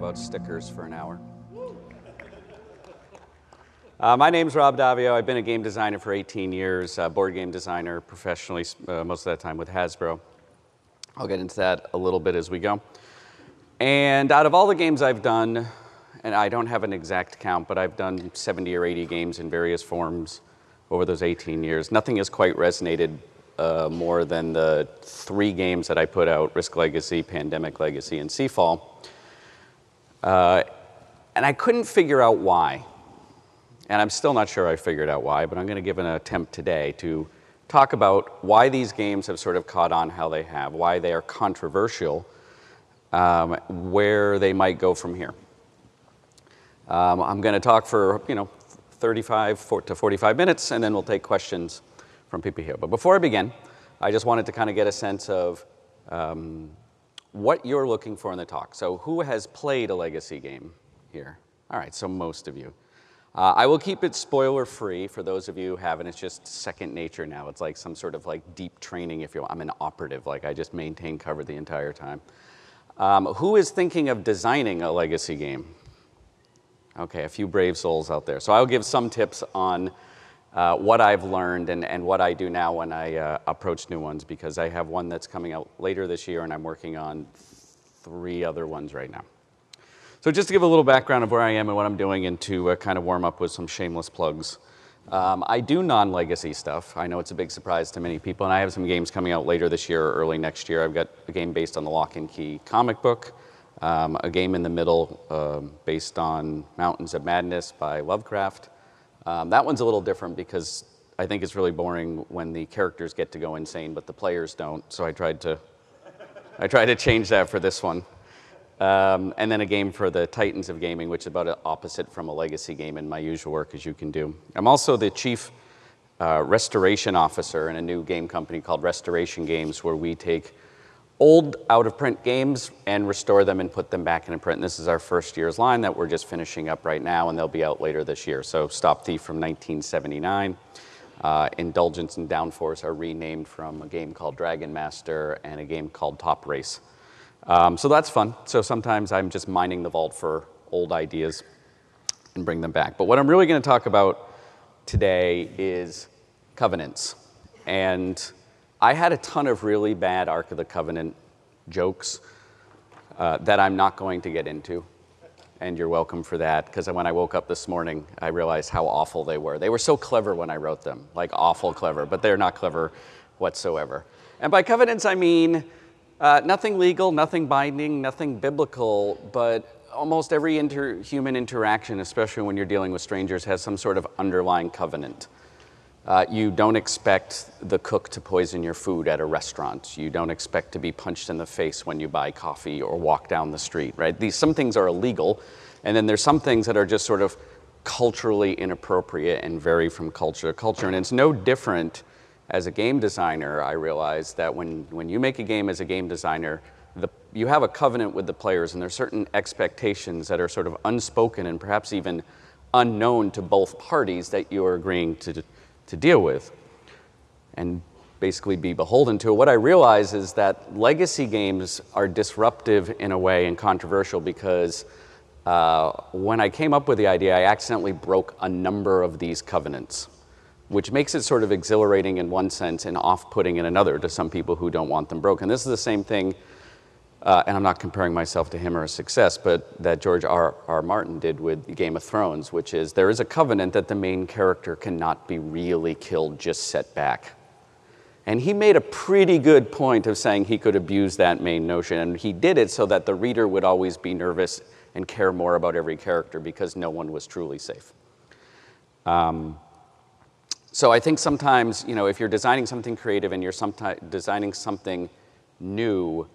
about stickers for an hour. My name's Rob Daviau. I've been a game designer for 18 years, board game designer professionally, most of that time with Hasbro. I'll get into that a little bit as we go. And out of all the games I've done, and I don't have an exact count, but I've done 70 or 80 games in various forms over those 18 years, nothing has quite resonated more than the 3 games that I put out, Risk Legacy, Pandemic Legacy, and SeaFall. And I couldn't figure out why. And I'm still not sure I figured out why, but I'm going to give an attempt today to talk about why these games have sort of caught on how they have, why they are controversial, where they might go from here. I'm going to talk for 35 to 45 minutes, and then we'll take questions from people here. But before I begin, I just wanted to kind of get a sense of what you're looking for in the talk. So who has played a legacy game here? All right, so most of you. I will keep it spoiler-free for those of you who haven't. It's just second nature now. It's like some sort of like deep training, if you will. I'm an operative, like I just maintain cover the entire time. Who is thinking of designing a legacy game? Okay, a few brave souls out there. So I'll give some tips on what I've learned and what I do now when I approach new ones, because I have one that's coming out later this year and I'm working on 3 other ones right now. So just to give a little background of where I am and what I'm doing, and to kind of warm up with some shameless plugs. I do non-legacy stuff. I know it's a big surprise to many people, and I have some games coming out later this year or early next year. I've got a game based on the Lock and Key comic book, a game in the middle based on Mountains of Madness by Lovecraft. That one's a little different because I think it's really boring when the characters get to go insane, but the players don't. So I tried to change that for this one. And then a game for the Titans of Gaming, which is about an opposite from a legacy game in my usual work, as you can do. I'm also the chief restoration officer in a new game company called Restoration Games, where we take old out-of-print games and restore them and put them back in print. And this is our first year's line that we're just finishing up right now, and they'll be out later this year. So Stop Thief from 1979. Indulgence and Downforce are renamed from a game called Dragon Master and a game called Top Race. So that's fun. So sometimes I'm just mining the vault for old ideas and bring them back. But what I'm really going to talk about today is covenants. And I had a ton of really bad Ark of the Covenant jokes that I'm not going to get into. And you're welcome for that, because when I woke up this morning, I realized how awful they were. They were so clever when I wrote them, like awful clever, but they're not clever whatsoever. And by covenants, I mean nothing legal, nothing binding, nothing biblical, but almost every human interaction, especially when you're dealing with strangers, has some sort of underlying covenant. You don't expect the cook to poison your food at a restaurant. You don't expect to be punched in the face when you buy coffee or walk down the street, right? Some things are illegal, and then there's some things that are just sort of culturally inappropriate and vary from culture to culture. And it's no different as a game designer. I realize that when you make a game as a game designer, you have a covenant with the players, and there's certain expectations that are sort of unspoken and perhaps even unknown to both parties that you are agreeing to deal with and basically be beholden to. What I realize is that legacy games are disruptive in a way and controversial because when I came up with the idea, I accidentally broke a number of these covenants, which makes it sort of exhilarating in one sense and off-putting in another to some people who don't want them broken. This is the same thing, and I'm not comparing myself to him or his success, but that George R. Martin did with Game of Thrones, which is there is a covenant that the main character cannot be really killed, just set back. And he made a pretty good point of saying he could abuse that main notion, and he did it so that the reader would always be nervous and care more about every character because no one was truly safe. So I think sometimes, if you're designing something creative and you're designing something new,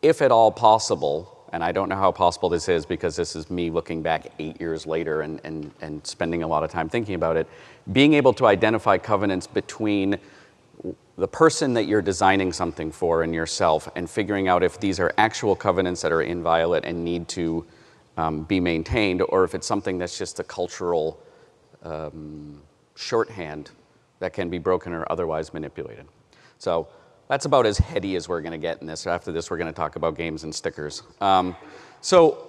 if at all possible, and I don't know how possible this is because this is me looking back 8 years later and spending a lot of time thinking about it, being able to identify covenants between the person that you're designing something for and yourself, and figuring out if these are actual covenants that are inviolate and need to be maintained, or if it's something that's just a cultural shorthand that can be broken or otherwise manipulated. So that's about as heady as we're going to get in this. After this, we're going to talk about games and stickers. So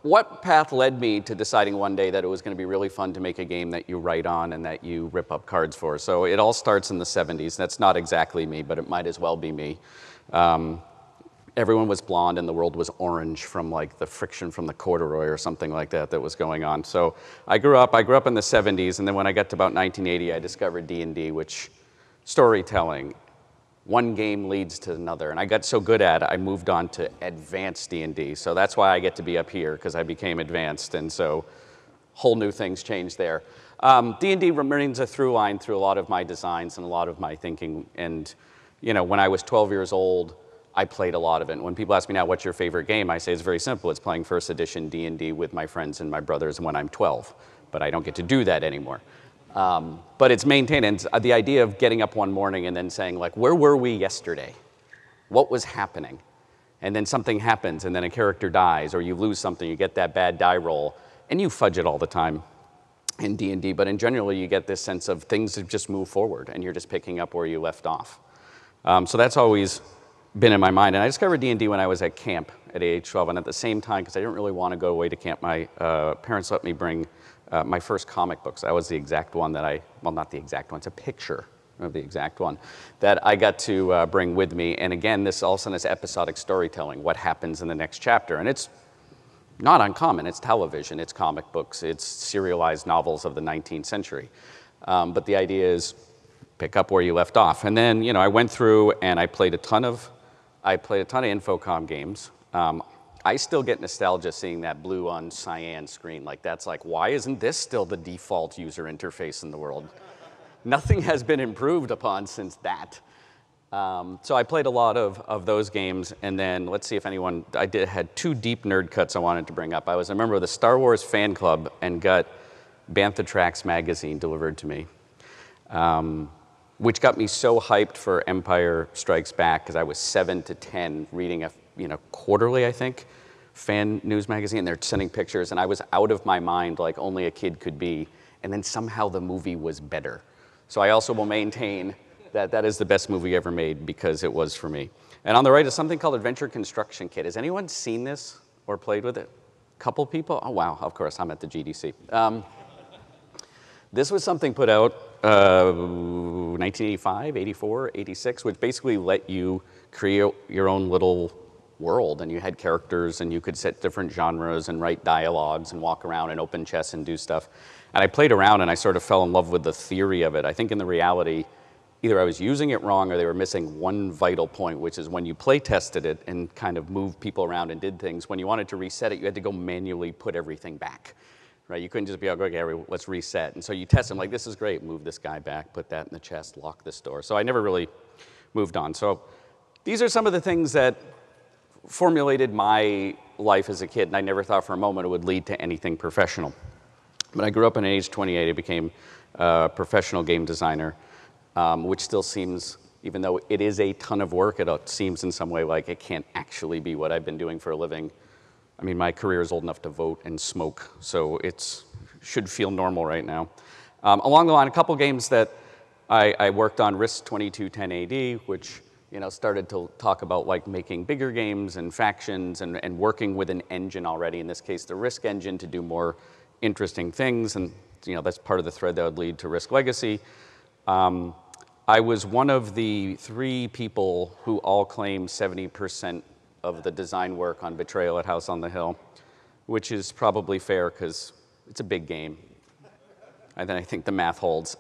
what path led me to deciding one day that it was going to be really fun to make a game that you write on and that you rip up cards for? So it all starts in the 70s. That's not exactly me, but it might as well be me. Everyone was blonde and the world was orange from like the friction from the corduroy or something like that that was going on. So I grew up in the 70s, and then when I got to about 1980, I discovered D&D, which storytelling, one game leads to another. And I got so good at it, I moved on to advanced D&D. So that's why I get to be up here, because I became advanced. And so whole new things changed there. D&D remains a through line through a lot of my designs and a lot of my thinking. And you know, when I was 12 years old, I played a lot of it. And when people ask me now, what's your favorite game? I say it's very simple. It's playing first edition D&D with my friends and my brothers when I'm 12. But I don't get to do that anymore. But it's maintained. And the idea of getting up one morning and then saying, like, where were we yesterday? What was happening? And then something happens, and then a character dies, or you lose something, you get that bad die roll, and you fudge it all the time in D&D. But in general, you get this sense of things have just moved forward, and you're just picking up where you left off. So that's always been in my mind. And I discovered D&D when I was at camp at age 12. And at the same time, because I didn't really want to go away to camp, my parents let me bring my first comic books. That was the exact one that well, not the exact one, it's a picture of the exact one that I got to bring with me. And again, this all of a sudden is episodic storytelling, what happens in the next chapter. And it's not uncommon. It's television, it's comic books, it's serialized novels of the 19th century. But the idea is pick up where you left off. And then, you know, I went through and I played a ton of Infocom games. I still get nostalgia seeing that blue on cyan screen. Like, that's like, why isn't this still the default user interface in the world? Nothing has been improved upon since that. So I played a lot of those games, and then let's see if anyone, had two deep nerd cuts I wanted to bring up. I was a member of the Star Wars fan club and got Bantha Tracks magazine delivered to me. Which got me so hyped for Empire Strikes Back, because I was 7 to 10 reading a quarterly, I think, fan news magazine. They're sending pictures, and I was out of my mind like only a kid could be. And then somehow the movie was better. So I also will maintain that that is the best movie ever made, because it was for me. And on the right is something called Adventure Construction Kit. Has anyone seen this or played with it? A couple people? Oh, wow, of course, I'm at the GDC. This was something put out 1985, 84, 86, which basically let you create your own little world. And you had characters, and you could set different genres and write dialogues and walk around and open chests and do stuff. And I played around, and I sort of fell in love with the theory of it. I think in the reality, either I was using it wrong or they were missing one vital point, which is when you play tested it and kind of moved people around and did things, when you wanted to reset it, you had to go manually put everything back. Right? You couldn't just be like, okay, let's reset. And so you test them like, this is great, move this guy back, put that in the chest, lock this door. So I never really moved on. So these are some of the things that formulated my life as a kid, and I never thought for a moment it would lead to anything professional. When I grew up at age 28, I became a professional game designer, which still seems, even though it is a ton of work, it seems in some way like it can't actually be what I've been doing for a living. I mean, my career is old enough to vote and smoke, so it should feel normal right now. Along the line, a couple games that I worked on, Risk 2210 AD, which started to talk about like making bigger games and factions and working with an engine already, in this case the Risk engine, to do more interesting things, and that's part of the thread that would lead to Risk Legacy. I was one of the 3 people who all claimed 70% of the design work on Betrayal at House on the Hill, which is probably fair because it's a big game. And then I think the math holds.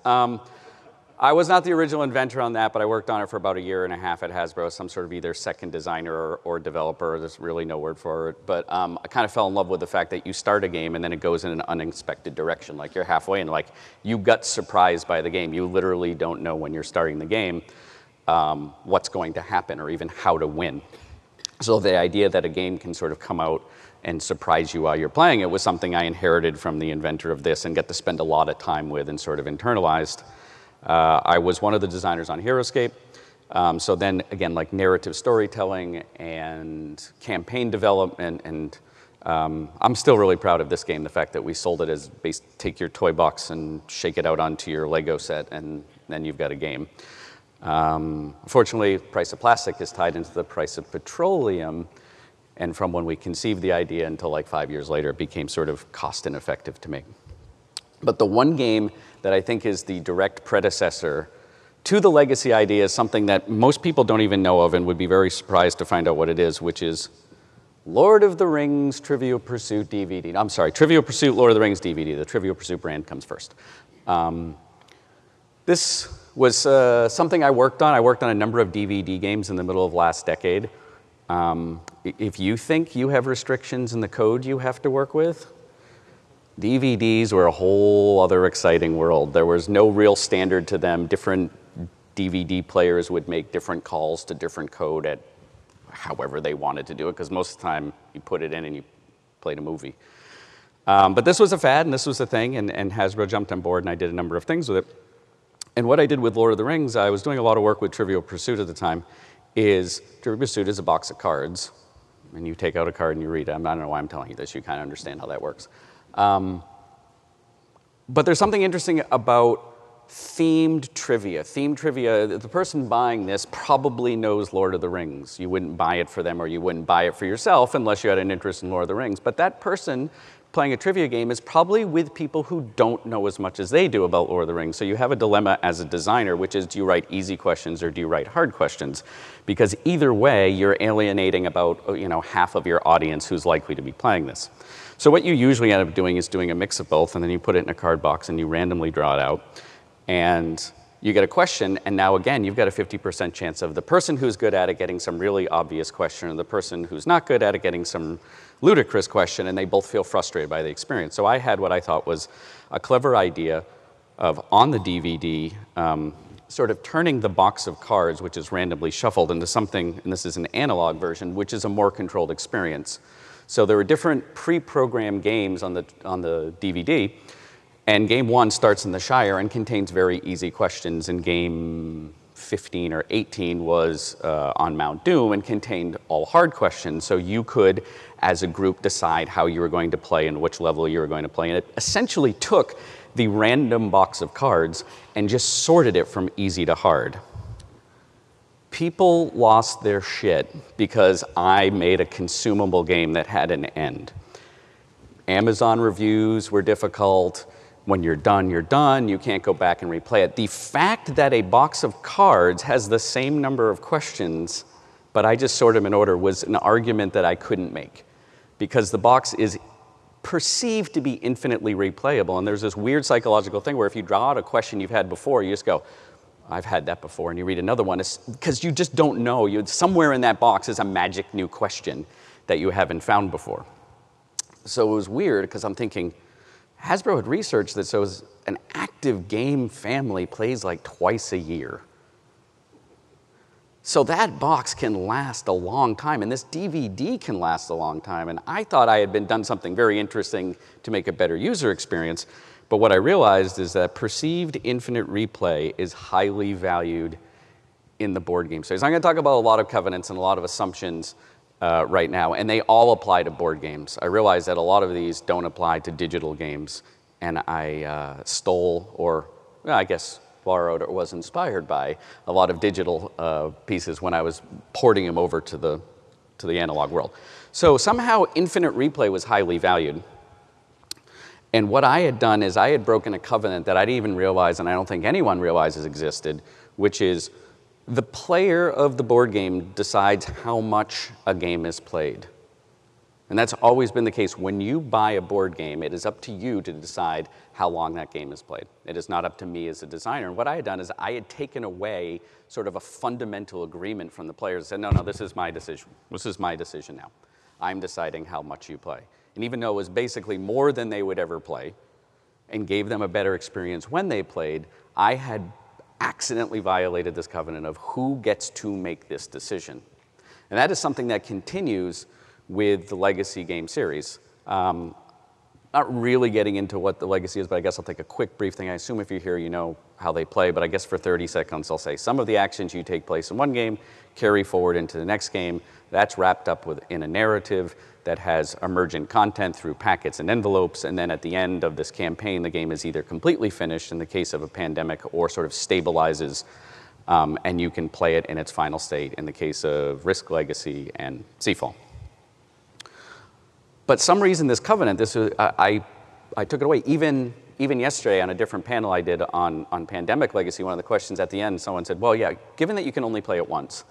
I was not the original inventor on that, but I worked on it for about 1.5 years at Hasbro, some sort of either second designer or developer. There's really no word for it. But I kind of fell in love with the fact that you start a game and then it goes in an unexpected direction. Like, you're halfway and like you got surprised by the game. You literally don't know when you're starting the game what's going to happen or even how to win. So the idea that a game can sort of come out and surprise you while you're playing it was something I inherited from the inventor of this and get to spend a lot of time with and sort of internalized. I was one of the designers on HeroScape. So then, again, like narrative storytelling and campaign development, and I'm still really proud of this game, the fact that we sold it as take your toy box and shake it out onto your Lego set, and then you've got a game. Unfortunately, the price of plastic is tied into the price of petroleum, And from when we conceived the idea until like 5 years later, it became sort of cost ineffective to make. But the one game that I think is the direct predecessor to the legacy idea is something that most people don't even know of and would be very surprised to find out what it is, which is Lord of the Rings Trivial Pursuit DVD. I'm sorry, Trivial Pursuit Lord of the Rings DVD. The Trivial Pursuit brand comes first. This was something I worked on. I worked on a number of DVD games in the middle of last decade. If you think you have restrictions in the code you have to work with, DVDs were a whole other exciting world. There was no real standard to them. Different DVD players would make different calls to different code at however they wanted to do it, because most of the time you put it in and you played a movie. But this was a fad, and this was a thing, and Hasbro jumped on board, and I did a number of things with it. And what I did with Lord of the Rings, I was doing a lot of work with Trivial Pursuit at the time, is Trivial Pursuit is a box of cards, and you take out a card and you read it. I don't know why I'm telling you this. You kind of understand how that works. But there's something interesting about themed trivia. Themed trivia, the person buying this probably knows Lord of the Rings. You wouldn't buy it for them or you wouldn't buy it for yourself unless you had an interest in Lord of the Rings. But that person playing a trivia game is probably with people who don't know as much as they do about Lord of the Rings. So you have a dilemma as a designer, which is, do you write easy questions or do you write hard questions? Because either way, you're alienating about half of your audience who's likely to be playing this. So what you usually end up doing is doing a mix of both, and then you put it in a card box and you randomly draw it out. And you get a question, and now again, you've got a 50% chance of the person who's good at it getting some really obvious question, and the person who's not good at it getting some ludicrous question, and they both feel frustrated by the experience. So I had what I thought was a clever idea of, on the DVD, sort of turning the box of cards, which is randomly shuffled, into something, and this is an analog version, which is a more controlled experience. So there were different pre-programmed games on the DVD, and game 1 starts in the Shire and contains very easy questions, and game 15 or 18 was on Mount Doom and contained all hard questions. So you could, as a group, decide how you were going to play and which level you were going to play. And it essentially took the random box of cards and just sorted it from easy to hard. People lost their shit because I made a consumable game that had an end. Amazon reviews were difficult. When you're done, you're done. You can't go back and replay it. The fact that a box of cards has the same number of questions, but I just sort them in order, was an argument that I couldn't make, because the box is perceived to be infinitely replayable. And there's this weird psychological thing where if you draw out a question you've had before, you just go, I've had that before, and you read another one, because you just don't know. Somewhere in that box is a magic new question that you haven't found before. So it was weird, because I'm thinking, Hasbro had researched that so an active game family plays like twice a year. So that box can last a long time, and this DVD can last a long time. And I thought I had done something very interesting to make a better user experience, but what I realized is that perceived infinite replay is highly valued in the board game space. I'm going to talk about a lot of covenants and a lot of assumptions right now, and they all apply to board games. I realize that a lot of these don't apply to digital games, and I stole, or I guess borrowed or was inspired by a lot of digital pieces when I was porting them over to the analog world. So somehow infinite replay was highly valued. And what I had done is I had broken a covenant that I didn't even realize, and I don't think anyone realizes existed, which is the player of the board game decides how much a game is played. And that's always been the case. When you buy a board game, it is up to you to decide how long that game is played. It is not up to me as a designer. And what I had done is I had taken away sort of a fundamental agreement from the players and said, no, this is my decision. This is my decision now. I'm deciding how much you play. And even though it was basically more than they would ever play and gave them a better experience when they played, I had accidentally violated this covenant of who gets to make this decision. And that is something that continues with the Legacy game series. Not really getting into what the Legacy is, but I guess I'll take a quick brief thing. I assume if you're here, you know how they play, but I guess for 30 seconds, I'll say some of the actions you take place in one game carry forward into the next game. That's wrapped up in a narrative that has emergent content through packets and envelopes, and then at the end of this campaign, the game is either completely finished in the case of a pandemic or sort of stabilizes, and you can play it in its final state in the case of Risk Legacy and SeaFall. But some reason this covenant, I took it away. Even yesterday on a different panel I did on Pandemic Legacy, one of the questions at the end, someone said, well, yeah, given that you can only play it once,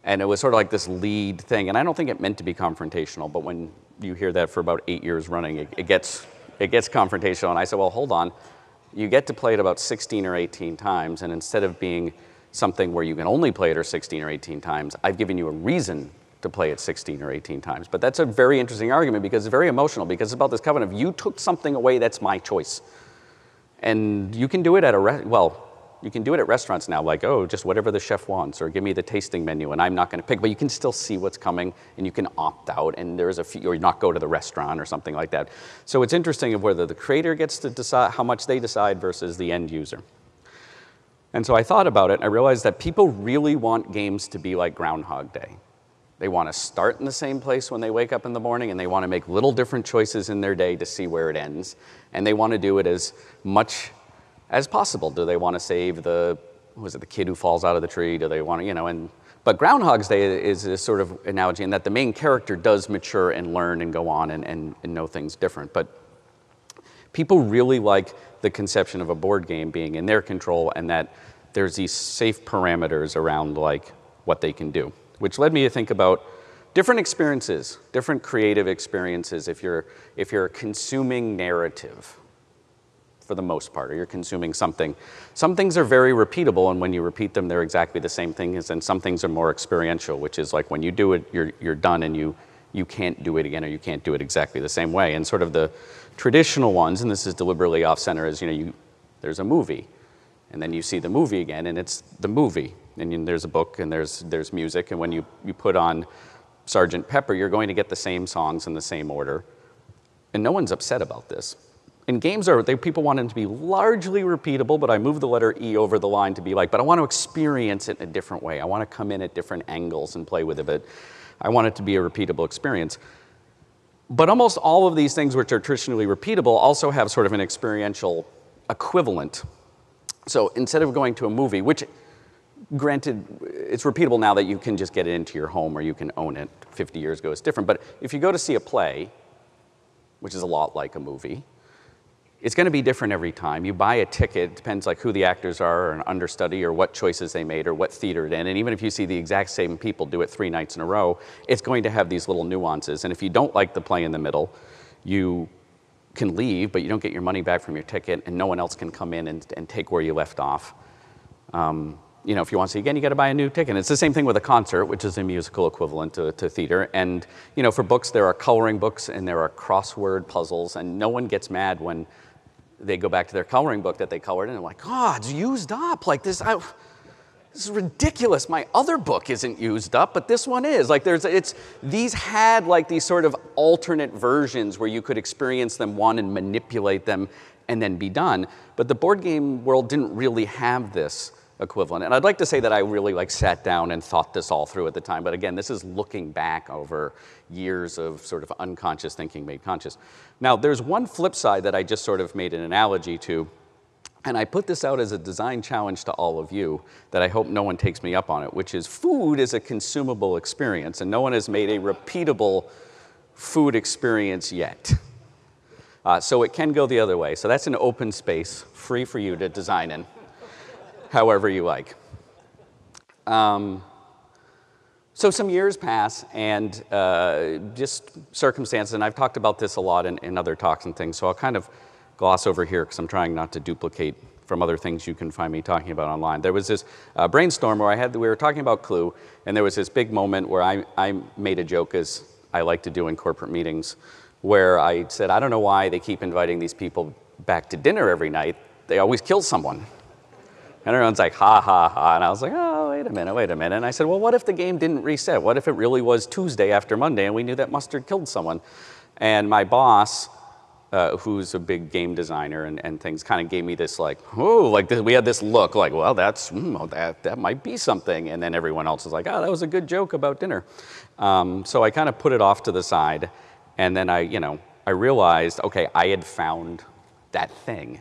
and it was sort of like this lead thing, and I don't think it meant to be confrontational, but when you hear that for about 8 years running, it gets confrontational. And I said, well, hold on. You get to play it about 16 or 18 times, and instead of being something where you can only play it 16 or 18 times, I've given you a reason to play it 16 or 18 times. But that's a very interesting argument because it's very emotional, because it's about this covenant of you took something away that's my choice. And you can do it at you can do it at restaurants now, like, oh, just whatever the chef wants, or give me the tasting menu, and I'm not going to pick. But you can still see what's coming, and you can opt out, and there's a few, or not go to the restaurant or something like that. So it's interesting of whether the creator gets to decide how much they decide versus the end user. And so I thought about it, and I realized that people really want games to be like Groundhog Day. They want to start in the same place when they wake up in the morning, and they want to make little different choices in their day to see where it ends. And they want to do it as much as possible. Do they want to save the kid who falls out of the tree? Do they want to, but Groundhog's Day is a sort of analogy in that the main character does mature and learn and go on and know things different. But people really like the conception of a board game being in their control, and that there's these safe parameters around like what they can do, which led me to think about different experiences, different creative experiences if you're consuming narrative for the most part, or you're consuming something. Some things are very repeatable, and when you repeat them, they're exactly the same thing, and some things are more experiential, which is like when you do it, you're done, and you can't do it again, or you can't do it exactly the same way. And sort of the traditional ones, and this is deliberately off-center, is there's a movie, and then you see the movie again, and it's the movie, and there's a book, and there's music, and when you put on Sgt. Pepper, you're going to get the same songs in the same order, and no one's upset about this. And games people want them to be largely repeatable, but I move the letter E over the line to be like, but I want to experience it in a different way. I want to come in at different angles and play with it, but I want it to be a repeatable experience. But almost all of these things which are traditionally repeatable also have sort of an experiential equivalent. So instead of going to a movie, which granted, it's repeatable now that you can just get it into your home or you can own it. 50 years ago, it's different. But if you go to see a play, which is a lot like a movie, it's going to be different every time. You buy a ticket, it depends like who the actors are, or an understudy, or what choices they made, or what theater it's in. And even if you see the exact same people do it 3 nights in a row, it's going to have these little nuances. And if you don't like the play in the middle, you can leave, but you don't get your money back from your ticket, and no one else can come in and take where you left off. If you want to see again, you got to buy a new ticket. And it's the same thing with a concert, which is a musical equivalent to theater. And for books, there are coloring books and there are crossword puzzles, and no one gets mad when they go back to their coloring book that they colored in and like, oh, it's used up. Like this is ridiculous. My other book isn't used up, but this one is. Like these had like these sort of alternate versions where you could experience them one and manipulate them and then be done. But the board game world didn't really have this equivalent. And I'd like to say that I really like sat down and thought this all through at the time. But again, this is looking back over years of sort of unconscious thinking made conscious. Now, there's one flip side that I just sort of made an analogy to. And I put this out as a design challenge to all of you that I hope no one takes me up on it, which is food is a consumable experience. And no one has made a repeatable food experience yet. So it can go the other way. So that's an open space, free for you to design in. However you like. So some years pass, and just circumstances, and I've talked about this a lot in other talks and things, so I'll kind of gloss over here because I'm trying not to duplicate from other things you can find me talking about online. There was this brainstorm where we were talking about Clue, and there was this big moment where I made a joke, as I like to do in corporate meetings, where I said, I don't know why they keep inviting these people back to dinner every night. They always kill someone. And everyone's like, ha, ha, ha. And I was like, oh, wait a minute. And I said, well, what if the game didn't reset? What if it really was Tuesday after Monday and we knew that mustard killed someone? And my boss, who's a big game designer and things, kind of gave me this like, oh, like this, we had this look like, well, that might be something. And then everyone else was like, oh, that was a good joke about dinner. So I kind of put it off to the side. And then I realized, okay, I had found that thing.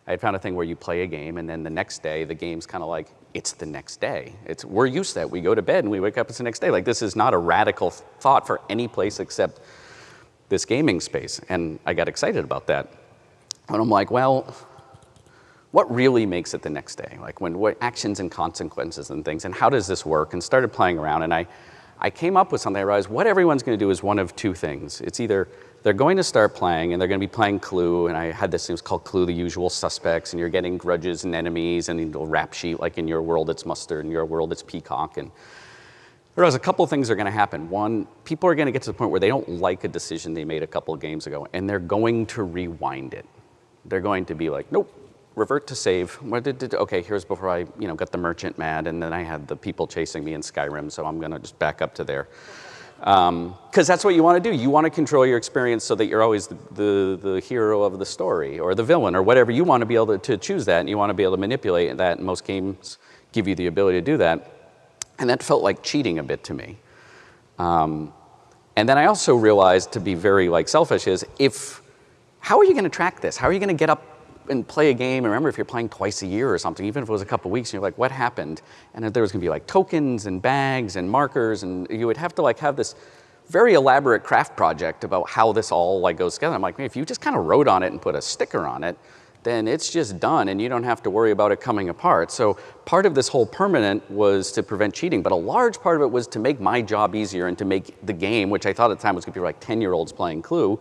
I had found a thing where you play a game, and then the next day, the game's kind of like, it's the next day. We're used to that. We go to bed, and we wake up, it's the next day. Like, this is not a radical thought for any place except this gaming space. And I got excited about that. And I'm like, well, what really makes it the next day? Like what actions and consequences and things, and how does this work? And started playing around, and I came up with something. I realized what everyone's going to do is one of two things. It's either they're going to start playing, and they're going to be playing Clue, and I had this, it was called Clue, the Usual Suspects, and you're getting grudges and enemies, and a little rap sheet, like in your world it's mustard, in your world it's peacock, and there was a couple of things that are going to happen. One, people are going to get to the point where they don't like a decision they made a couple of games ago, and they're going to rewind it. They're going to be like, nope, revert to save. Okay, here's before I got the merchant mad, and then I had the people chasing me in Skyrim, so I'm going to just back up to there. Because that's what you want to do. You want to control your experience so that you're always the hero of the story, or the villain, or whatever. You want to be able to choose that, and you want to be able to manipulate that, and most games give you the ability to do that. And that felt like cheating a bit to me. And then I also realized, to be very selfish, is how are you going to track this? How are you going to get up and play a game? And remember, if you're playing twice a year or something, even if it was a couple weeks, and you're like, what happened? And there was going to be tokens and bags and markers, and you would have to have this very elaborate craft project about how this all goes together. I'm like, man, if you just kind of wrote on it and put a sticker on it, then it's just done, and you don't have to worry about it coming apart. So part of this whole permanent was to prevent cheating, but a large part of it was to make my job easier and to make the game, which I thought at the time was going to be like 10-year-olds playing Clue,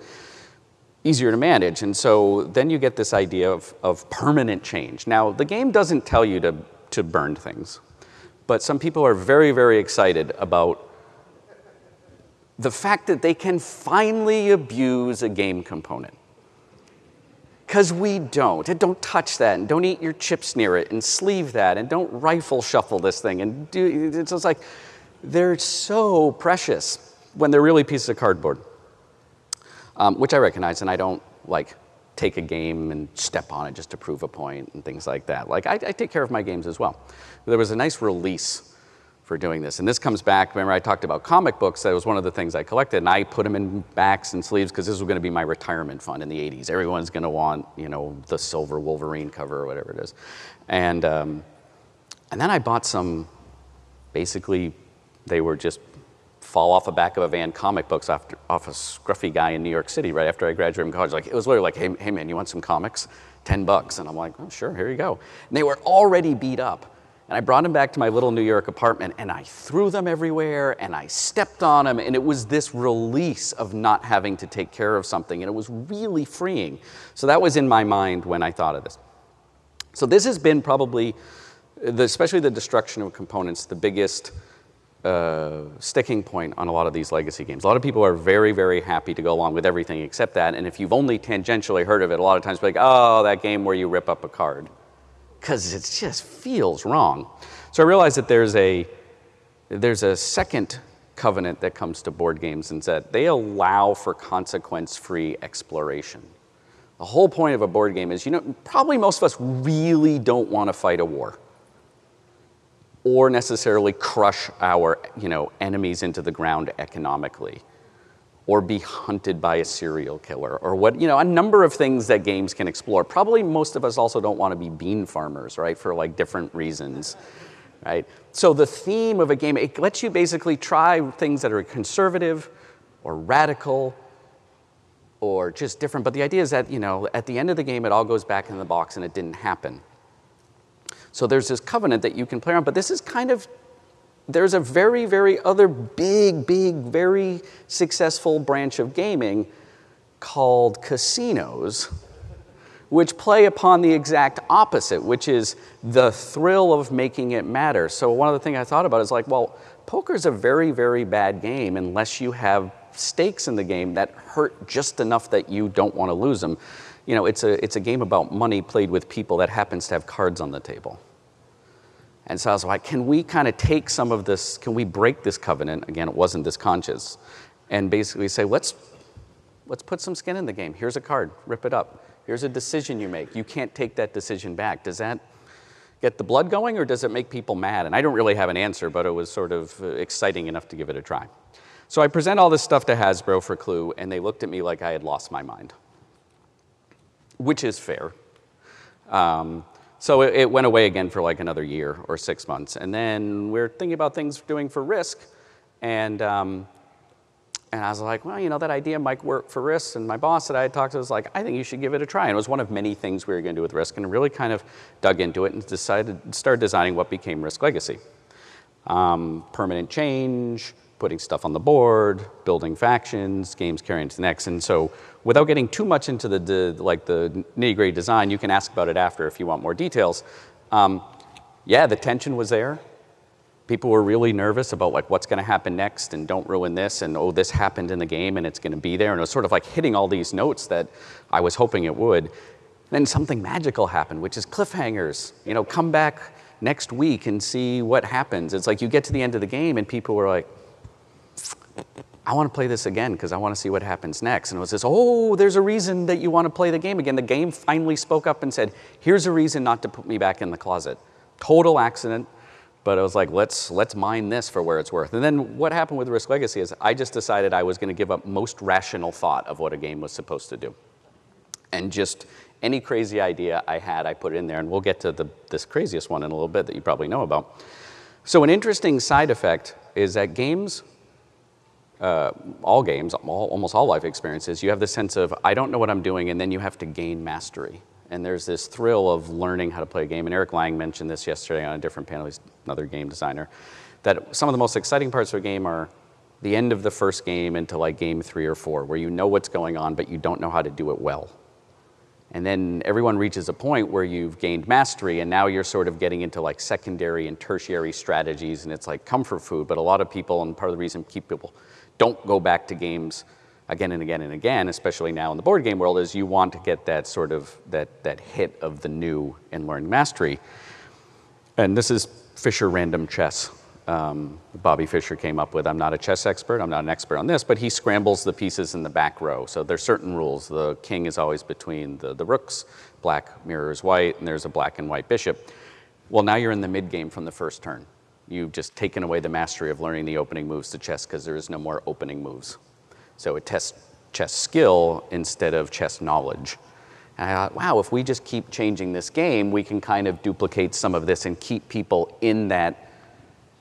easier to manage. And so then you get this idea of permanent change. Now, the game doesn't tell you to burn things, but some people are very, very excited about the fact that they can finally abuse a game component. Because we don't. And don't touch that, and don't eat your chips near it, and sleeve that, and don't rifle shuffle this thing. And it's just they're so precious when they're really pieces of cardboard. Which I recognize, and I don't take a game and step on it just to prove a point and things like that. I take care of my games as well. There was a nice release for doing this, and this comes back. Remember, I talked about comic books. That was one of the things I collected, and I put them in backs and sleeves because this was going to be my retirement fund in the '80s. Everyone's going to want the silver Wolverine cover or whatever it is, and then I bought some. Basically, they were just fall off the back of a van comic books off a scruffy guy in New York City right after I graduated from college. It was literally hey man, you want some comics? $10. And I'm like, oh sure, here you go. And they were already beat up. And I brought them back to my little New York apartment, and I threw them everywhere, and I stepped on them, and it was this release of not having to take care of something, and it was really freeing. So that was in my mind when I thought of this. So this has been probably, especially the destruction of components, the biggest sticking point on a lot of these legacy games. A lot of people are very, very happy to go along with everything except that, and if you've only tangentially heard of it, a lot of times you're like, oh, that game where you rip up a card. Because it just feels wrong. So I realized that there's a second covenant that comes to board games, and that they allow for consequence-free exploration. The whole point of a board game is, probably most of us really don't want to fight a war or necessarily crush our, enemies into the ground economically, or be hunted by a serial killer, or a number of things that games can explore. Probably most of us also don't want to be bean farmers, right, for different reasons, right? So the theme of a game, it lets you basically try things that are conservative or radical or just different. But the idea is that, at the end of the game, it all goes back in the box and it didn't happen. So there's this covenant that you can play around, but this is there's a very, very other big, very successful branch of gaming called casinos, which play upon the exact opposite, which is the thrill of making it matter. So one of the things I thought about is well, poker's a very, very bad game unless you have stakes in the game that hurt just enough that you don't want to lose them. It's a game about money played with people that happens to have cards on the table. And so I was like, can we kind of take some of this, can we break this covenant? Again, it wasn't this conscious. And basically say, let's put some skin in the game. Here's a card, rip it up. Here's a decision you make. You can't take that decision back. Does that get the blood going, or does it make people mad? And I don't really have an answer, but it was sort of exciting enough to give it a try. So I present all this stuff to Hasbro for Clue, and they looked at me like I had lost my mind, which is fair. So it went away again for another year or 6 months. And then we're thinking about things doing for Risk. And And I was like, well, you know, that idea might work for Risk. And my boss that I had talked to was like, I think you should give it a try. And it was one of many things we were going to do with Risk, and really kind of dug into it and started designing what became Risk Legacy. Permanent change, putting stuff on the board, building factions, games carrying to the next. And so without getting too much into the nitty-gritty design, you can ask about it after if you want more details. Yeah, the tension was there. People were really nervous about like what's going to happen next, and don't ruin this, and oh, this happened in the game and it's going to be there. And it was sort of like hitting all these notes that I was hoping it would. Then something magical happened, which is cliffhangers. You know, come back next week and see what happens. It's like you get to the end of the game and people were like, I want to play this again because I want to see what happens next. And it was this, oh, there's a reason that you want to play the game again. The game finally spoke up and said, here's a reason not to put me back in the closet. Total accident. But I was like, let's mine this for where it's worth. And then what happened with Risk Legacy is I just decided I was going to give up most rational thought of what a game was supposed to do. And just any crazy idea I had, I put it in there. And we'll get to this craziest one in a little bit that you probably know about. So an interesting side effect is that games, almost all life experiences, you have this sense of, I don't know what I'm doing, and then you have to gain mastery. And there's this thrill of learning how to play a game. And Eric Lang mentioned this yesterday on a different panel. He's another game designer. That some of the most exciting parts of a game are the end of the first game into like game 3 or 4, where you know what's going on, but you don't know how to do it well. And then everyone reaches a point where you've gained mastery, and now you're sort of getting into like secondary and tertiary strategies, and it's like comfort food. But a lot of people, and part of the reason people don't go back to games again and again and again, especially now in the board game world, is you want to get that sort of, that hit of the new and learn mastery. And this is Fisher random chess. Bobby Fischer came up with, I'm not a chess expert, I'm not an expert on this, but he scrambles the pieces in the back row. So there's certain rules. The king is always between the rooks, black mirrors white, and there's a black and white bishop. Well, now you're in the mid-game from the first turn. You've just taken away the mastery of learning the opening moves to chess because there is no more opening moves. So it tests chess skill instead of chess knowledge. And I thought, wow, if we just keep changing this game, we can kind of duplicate some of this and keep people in that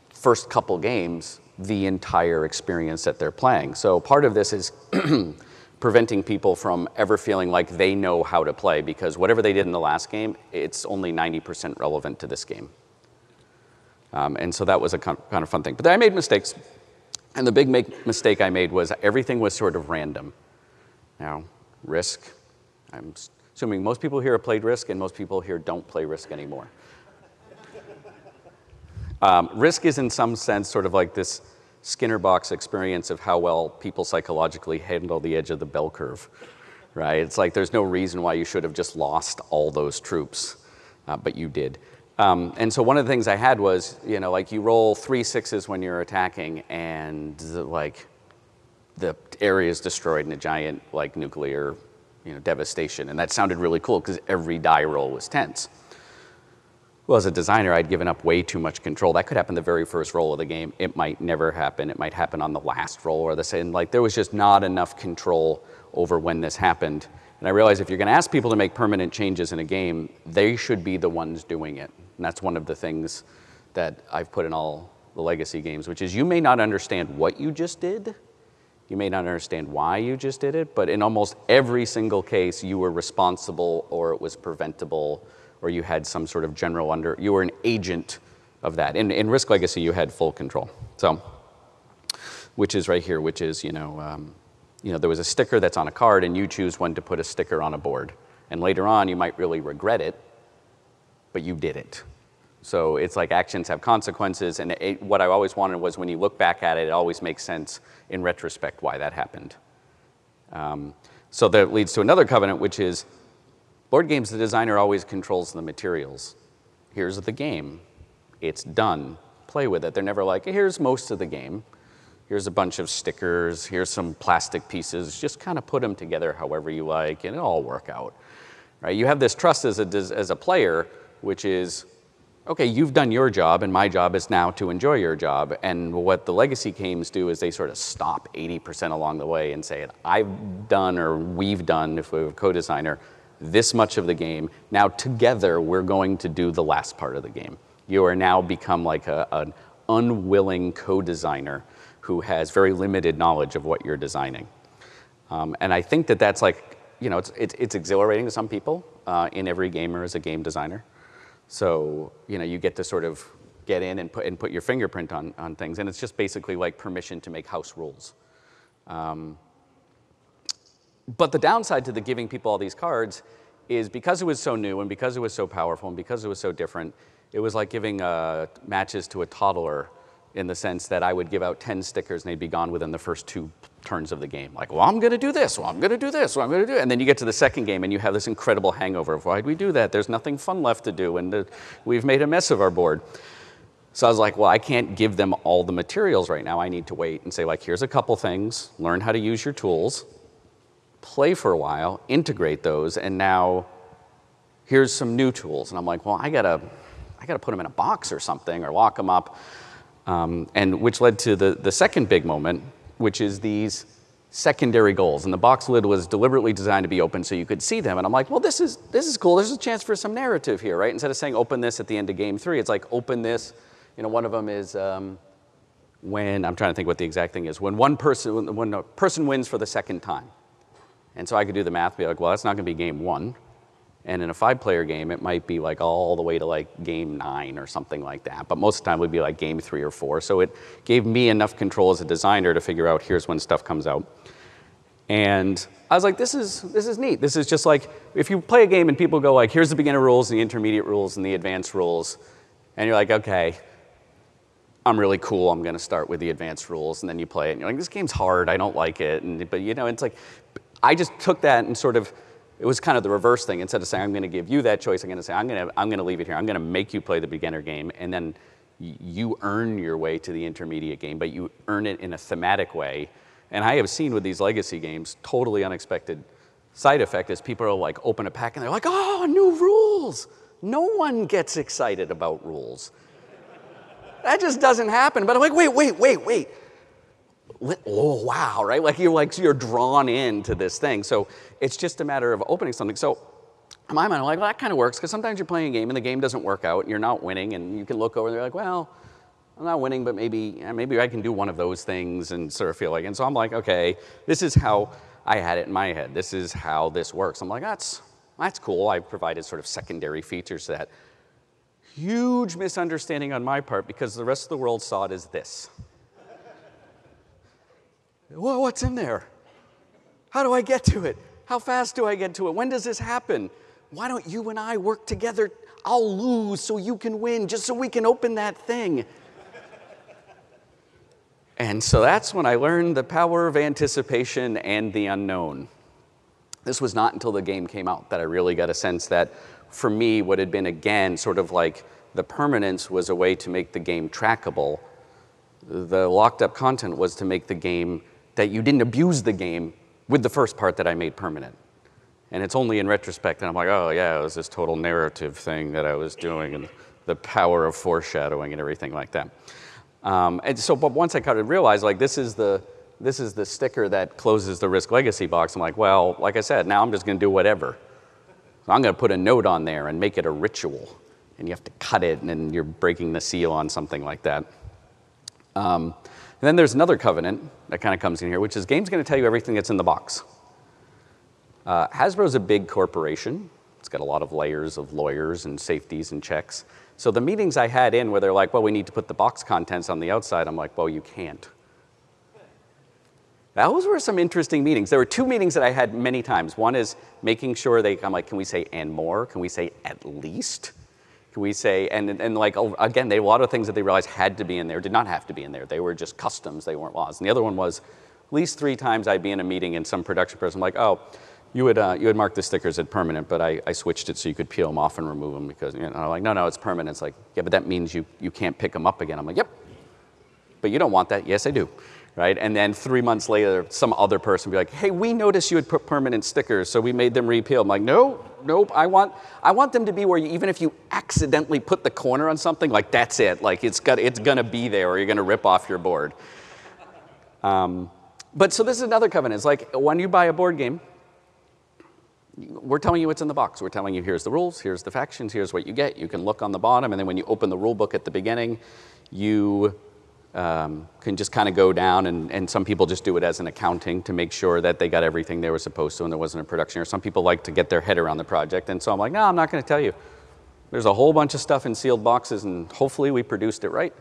first couple games the entire experience that they're playing. So part of this is preventing people from ever feeling like they know how to play, because whatever they did in the last game, it's only 90% relevant to this game. And so that was a kind of fun thing. But then I made mistakes. And the big mistake I made was everything was sort of random. Now, Risk, I'm assuming most people here have played Risk, and most people here don't play Risk anymore. Risk is in some sense sort of like this Skinner box experience of how well people psychologically handle the edge of the bell curve, right? It's like there's no reason why you should have just lost all those troops, but you did. And so one of the things I had was, you know, like you roll 3 6s when you're attacking, and like the area is destroyed in a giant like nuclear, you know, devastation. And that sounded really cool because every die roll was tense. Well, as a designer, I'd given up way too much control. That could happen the very first roll of the game. It might never happen. It might happen on the last roll or the same. Like there was just not enough control over when this happened. And I realized if you're going to ask people to make permanent changes in a game, they should be the ones doing it. And that's one of the things that I've put in all the legacy games, which is you may not understand what you just did. You may not understand why you just did it, but in almost every single case, you were responsible, or it was preventable, or you had some sort of general you were an agent of that. In Risk Legacy, you had full control. So, which is right here, which is, you know, there was a sticker that's on a card, and you choose when to put a sticker on a board. And later on, you might really regret it, but you did it. So it's like actions have consequences, and what I always wanted was when you look back at it, it always makes sense in retrospect why that happened. So that leads to another covenant, which is board games, the designer always controls the materials. Here's the game. It's done. Play with it. They're never like, here's most of the game. Here's a bunch of stickers. Here's some plastic pieces. Just kind of put them together however you like, and it'll all work out. Right? You have this trust as a player, which is, okay, you've done your job, and my job is now to enjoy your job. And what the legacy games do is they sort of stop 80% along the way and say, I've done, or we've done, if we have a co-designer, this much of the game. Now together, we're going to do the last part of the game. You are now become like an unwilling co-designer who has very limited knowledge of what you're designing. And I think that that's like, it's exhilarating to some people. In every gamer is a game designer. So, you get to sort of get in and put your fingerprint on things. And it's just basically like permission to make house rules. But the downside to the giving people all these cards is because it was so new and because it was so powerful and because it was so different, it was like giving matches to a toddler in the sense that I would give out 10 stickers and they'd be gone within the first 2 turns of the game. Like, well, I'm going to do this, well, I'm going to do this, well, I'm going to do it. And then you get to the second game and you have this incredible hangover of why'd we do that? There's nothing fun left to do and we've made a mess of our board. So I was like, well, I can't give them all the materials right now. I need to wait and say, like, here's a couple things, learn how to use your tools, play for a while, integrate those, and now here's some new tools. And I'm like, well, I gotta put them in a box or something or lock them up. And which led to the second big moment, which is these secondary goals. And the box lid was deliberately designed to be open so you could see them. And I'm like, well, this is cool. There's a chance for some narrative here, right? Instead of saying open this at the end of game 3, it's like open this. One of them is when, I'm trying to think what the exact thing is, when a person wins for the second time. And so I could do the math, be like, well, that's not going to be game 1. And in a 5-player game, it might be like all the way to like game 9 or something like that. But most of the time it would be like game 3 or 4. So it gave me enough control as a designer to figure out here's when stuff comes out. And I was like, this is neat. This is just like, if you play a game and people go like, here's the beginner rules, the intermediate rules, and the advanced rules. And you're like, okay, I'm really cool. I'm going to start with the advanced rules. And then you play it and you're like, this game's hard. I don't like it. But it's like, I just took that and sort of, it was kind of the reverse thing. Instead of saying, I'm going to give you that choice, I'm going to say, I'm going to leave it here. I'm going to make you play the beginner game, and then you earn your way to the intermediate game, but you earn it in a thematic way. And I have seen with these legacy games, totally unexpected side effect is people are like, open a pack, and they're like, oh, new rules. No one gets excited about rules. That just doesn't happen. But I'm like, wait. Oh, wow, right? Like you're drawn into this thing. So it's just a matter of opening something. So in my mind, I'm like, well, that kind of works, because sometimes you're playing a game and the game doesn't work out and you're not winning, and you can look over and you're like, well, I'm not winning, but maybe I can do one of those things and sort of feel like, and so I'm like, okay, this is how I had it in my head. This is how this works. I'm like, that's cool. I provided sort of secondary features to that. Huge misunderstanding on my part, because the rest of the world saw it as this. Well, what's in there? How do I get to it? How fast do I get to it? When does this happen? Why don't you and I work together? I'll lose so you can win, just so we can open that thing. And so that's when I learned the power of anticipation and the unknown. This was not until the game came out that I really got a sense that, for me, what had been, again, sort of like the permanence was a way to make the game trackable. The locked up content was to make the game that you didn't abuse the game with the first part that I made permanent. And it's only in retrospect that I'm like, oh yeah, it was this total narrative thing that I was doing, and the power of foreshadowing and everything like that. And so, but once I kind of realized, like, this is the sticker that closes the Risk Legacy box, I'm like, well, like I said, now I'm just going to do whatever. So I'm going to put a note on there and make it a ritual. And you have to cut it, and then you're breaking the seal on something like that. And then there's another covenant that kind of comes in here, which is game's going to tell you everything that's in the box. Hasbro's a big corporation. It's got a lot of layers of lawyers and safeties and checks. So the meetings I had in where they're like, well, we need to put the box contents on the outside, I'm like, well, you can't. Those were some interesting meetings. There were 2 meetings that I had many times. One is making sure I'm like, can we say and more? Can we say at least? Can we say, and like, again, a lot of things that they realized had to be in there did not have to be in there. They were just customs, they weren't laws. And the other one was, at least 3 times I'd be in a meeting and some production person like, oh, you had marked the stickers as permanent, but I switched it so you could peel them off and remove them, because, I'm like, no, it's permanent. It's like, yeah, but that means you can't pick them up again. I'm like, yep, but you don't want that. Yes, I do. Right? And then 3 months later, some other person would be like, hey, we noticed you had put permanent stickers, so we made them repeal. I'm like, nope, I want them to be where even if you accidentally put the corner on something, like, that's it. Like, it's gonna be there, or you're gonna rip off your board. But so this is another covenant. It's like, when you buy a board game, we're telling you what's in the box. We're telling you, here's the rules, here's the factions, here's what you get. You can look on the bottom, and then when you open the rule book at the beginning, you can just kind of go down, and some people just do it as an accounting to make sure that they got everything they were supposed to and there wasn't a production error. Some people like to get their head around the project, and so I'm like, no, I'm not going to tell you. There's a whole bunch of stuff in sealed boxes, and hopefully we produced it right.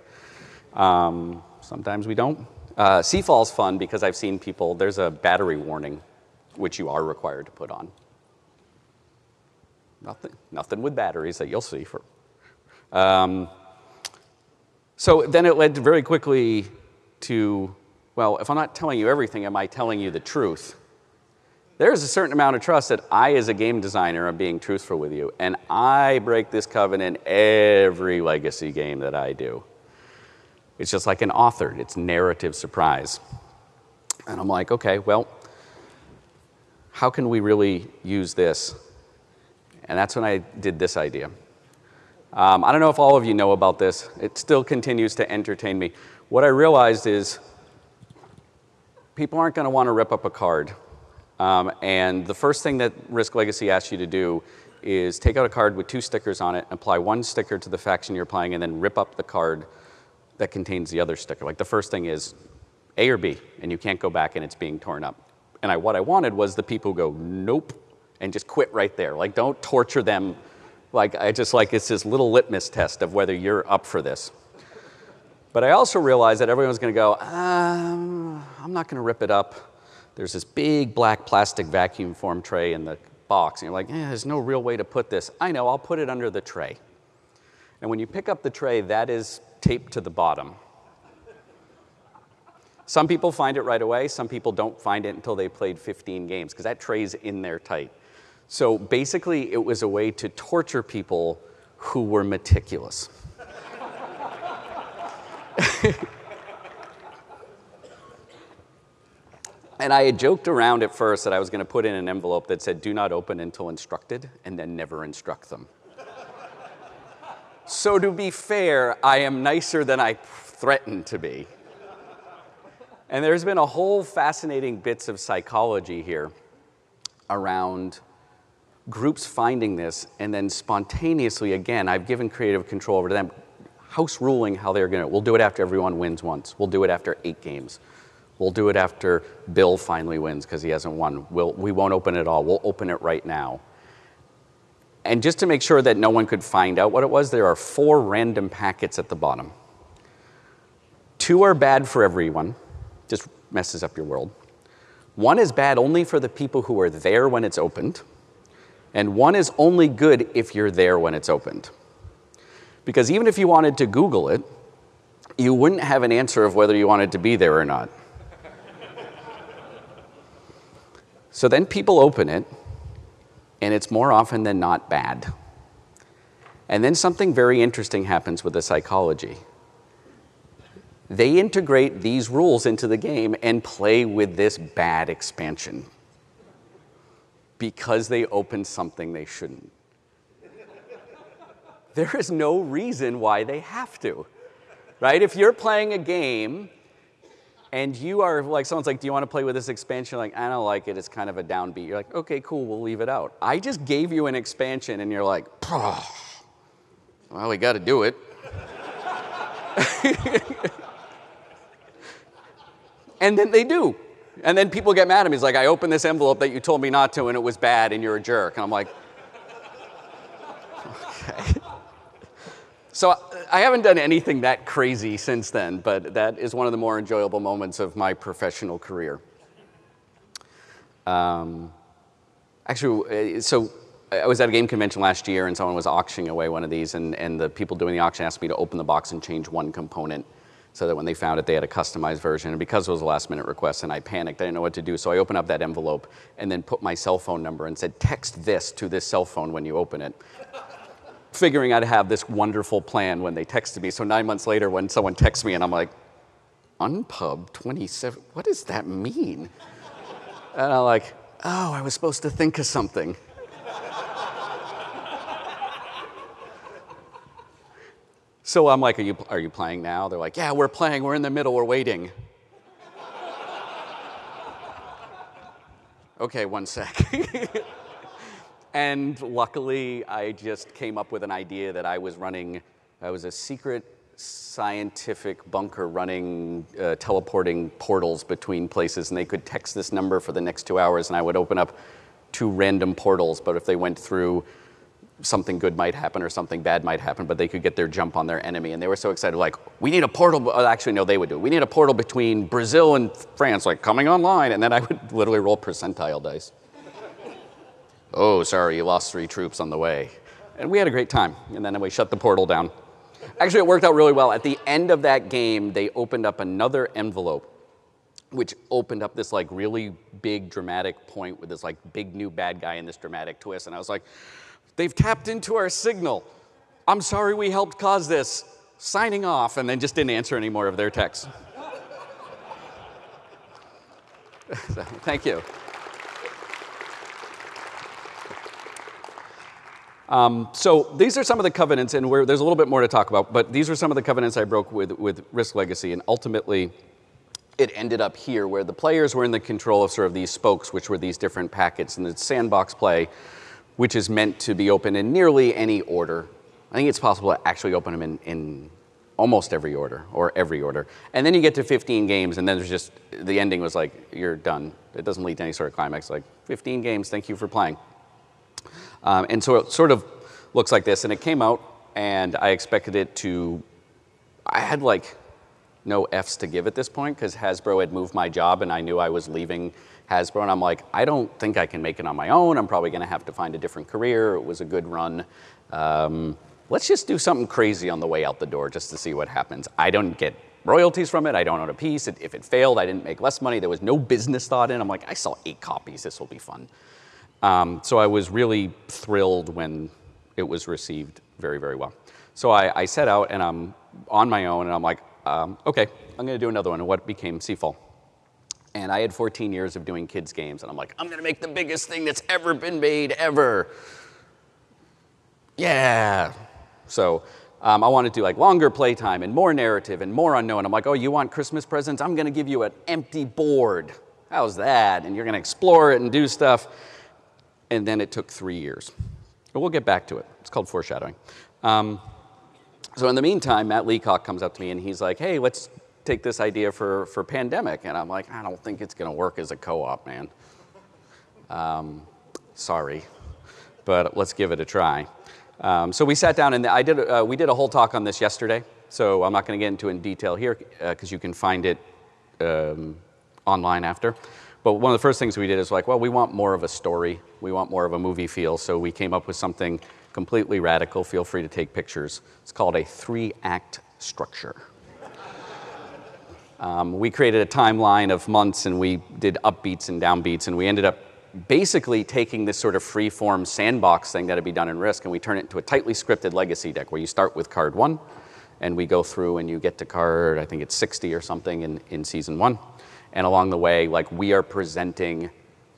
Sometimes we don't. SeaFall's fun because I've seen people, there's a battery warning, which you are required to put on. Nothing with batteries that you'll see. So then it led very quickly to, well, if I'm not telling you everything, am I telling you the truth? There's a certain amount of trust that I, as a game designer, am being truthful with you, and I break this covenant every legacy game that I do. It's just like an authored, it's narrative surprise. And I'm like, okay, well, how can we really use this? And that's when I did this idea. I don't know if all of you know about this. It still continues to entertain me. What I realized is people aren't going to want to rip up a card. And the first thing that Risk Legacy asks you to do is take out a card with 2 stickers on it, apply 1 sticker to the faction you're playing, and then rip up the card that contains the other sticker. Like the first thing is A or B, and you can't go back and it's being torn up. And what I wanted was the people who go, nope, and just quit right there. Like, don't torture them. Like, it's this little litmus test of whether you're up for this. But I also realized that everyone's going to go, I'm not going to rip it up. There's this big black plastic vacuum form tray in the box. And you're like, there's no real way to put this. I know, I'll put it under the tray. And when you pick up the tray, that is taped to the bottom. Some people find it right away. Some people don't find it until they played 15 games, because that tray's in there tight. So basically, it was a way to torture people who were meticulous. And I had joked around at first that I was going to put in an envelope that said, do not open until instructed, and then never instruct them. So to be fair, I am nicer than I threatened to be. And there's been a whole fascinating bits of psychology here around groups finding this, and then spontaneously, again, I've given creative control over to them, house ruling how they're going to. We'll do it after everyone wins once. We'll do it after 8 games. We'll do it after Bill finally wins because he hasn't won. We won't open it all. We'll open it right now. And just to make sure that no one could find out what it was, there are 4 random packets at the bottom. 2 are bad for everyone. Just messes up your world. 1 is bad only for the people who are there when it's opened. And 1 is only good if you're there when it's opened. Because even if you wanted to Google it, you wouldn't have an answer of whether you wanted to be there or not. So then people open it, and it's more often than not bad. And then something very interesting happens with the psychology. They integrate these rules into the game and play with this bad expansion because they opened something they shouldn't. There is no reason why they have to, right? If you're playing a game and you are like, someone's like, do you want to play with this expansion? You're like, I don't like it. It's kind of a downbeat. You're like, okay, cool, we'll leave it out. I just gave you an expansion and you're like, well, we got to do it. And then they do. And then people get mad at me. It's like, I opened this envelope that you told me not to and it was bad and you're a jerk. And I'm like, okay. So I haven't done anything that crazy since then, but that is one of the more enjoyable moments of my professional career. Actually, so I was at a game convention last year and someone was auctioning away one of these, and the people doing the auction asked me to open the box and change 1 component so that when they found it, they had a customized version. And because it was a last-minute request and I panicked, I didn't know what to do, so I opened up that envelope and then put my cell phone number and said, text this to this cell phone when you open it. Figuring I'd have this wonderful plan when they texted me. So 9 months later, when someone texts me and I'm like, Unpub 27, what does that mean? And I'm like, oh, I was supposed to think of something. So I'm like, are you playing now? They're like, yeah, we're playing, we're in the middle, we're waiting. Okay, 1 sec. And luckily, I just came up with an idea that I was running. I was a secret scientific bunker running, teleporting portals between places, and they could text this number for the next 2 hours, and I would open up 2 random portals, but if they went through, something good might happen or something bad might happen, but they could get their jump on their enemy. And they were so excited, like, we need a portal. Actually, no, they would do it. We need a portal between Brazil and France, like, coming online. And then I would literally roll percentile dice. Oh, sorry, you lost 3 troops on the way. And we had a great time. And then we shut the portal down. Actually, it worked out really well. At the end of that game, they opened up another envelope, which opened up this, like, really big dramatic point with this, like, big new bad guy and this dramatic twist. And I was like, they've tapped into our signal. I'm sorry we helped cause this. Signing off, and then just didn't answer any more of their texts. So, thank you. So these are some of the covenants, and there's a little bit more to talk about, but these are some of the covenants I broke with Risk Legacy, and ultimately it ended up here, where the players were in the control of sort of these spokes, which were these different packets, and it's sandbox play, which is meant to be open in nearly any order. I think it's possible to actually open them in almost every order, or every order. And then you get to 15 games, and then there's just, the ending was like, you're done. It doesn't lead to any sort of climax, like, 15 games, thank you for playing. And so it sort of looks like this, and it came out, and I expected it to, I had like no Fs to give at this point, because Hasbro had moved my job, and I knew I was leaving Hasbro, and I'm like, I don't think I can make it on my own. I'm probably going to have to find a different career. It was a good run. Let's just do something crazy on the way out the door just to see what happens. I don't get royalties from it. I don't own a piece. If it failed, I didn't make less money. There was no business thought in. I'm like, I saw 8 copies. This will be fun. So I was really thrilled when it was received very, very well. So I set out, and I'm on my own, and I'm like, okay, I'm going to do another one, and what became SeaFall. And I had 14 years of doing kids games, and I'm like, I'm going to make the biggest thing that's ever been made, ever. Yeah. So I wanted to do like longer playtime and more narrative and more unknown. I'm like, oh, you want Christmas presents? I'm going to give you an empty board. How's that? And you're going to explore it and do stuff. And then it took 3 years. But we'll get back to it. It's called foreshadowing. So in the meantime, Matt Leacock comes up to me, and he's like, hey, let's take this idea for Pandemic. And I'm like, I don't think it's going to work as a co-op, man. Sorry, but let's give it a try. So we sat down, and we did a whole talk on this yesterday. So I'm not going to get into it in detail here, because you can find it online after. But one of the first things we did is like, well, we want more of a story. We want more of a movie feel. So we came up with something completely radical. Feel free to take pictures. It's called a 3-act structure. We created a timeline of months, and we did upbeats and downbeats, and we ended up basically taking this sort of free-form sandbox thing that had been done in Risk, and we turn it into a tightly scripted legacy deck where you start with card 1, and we go through, and you get to card, I think it's 60 or something in season 1. And along the way, like, we are presenting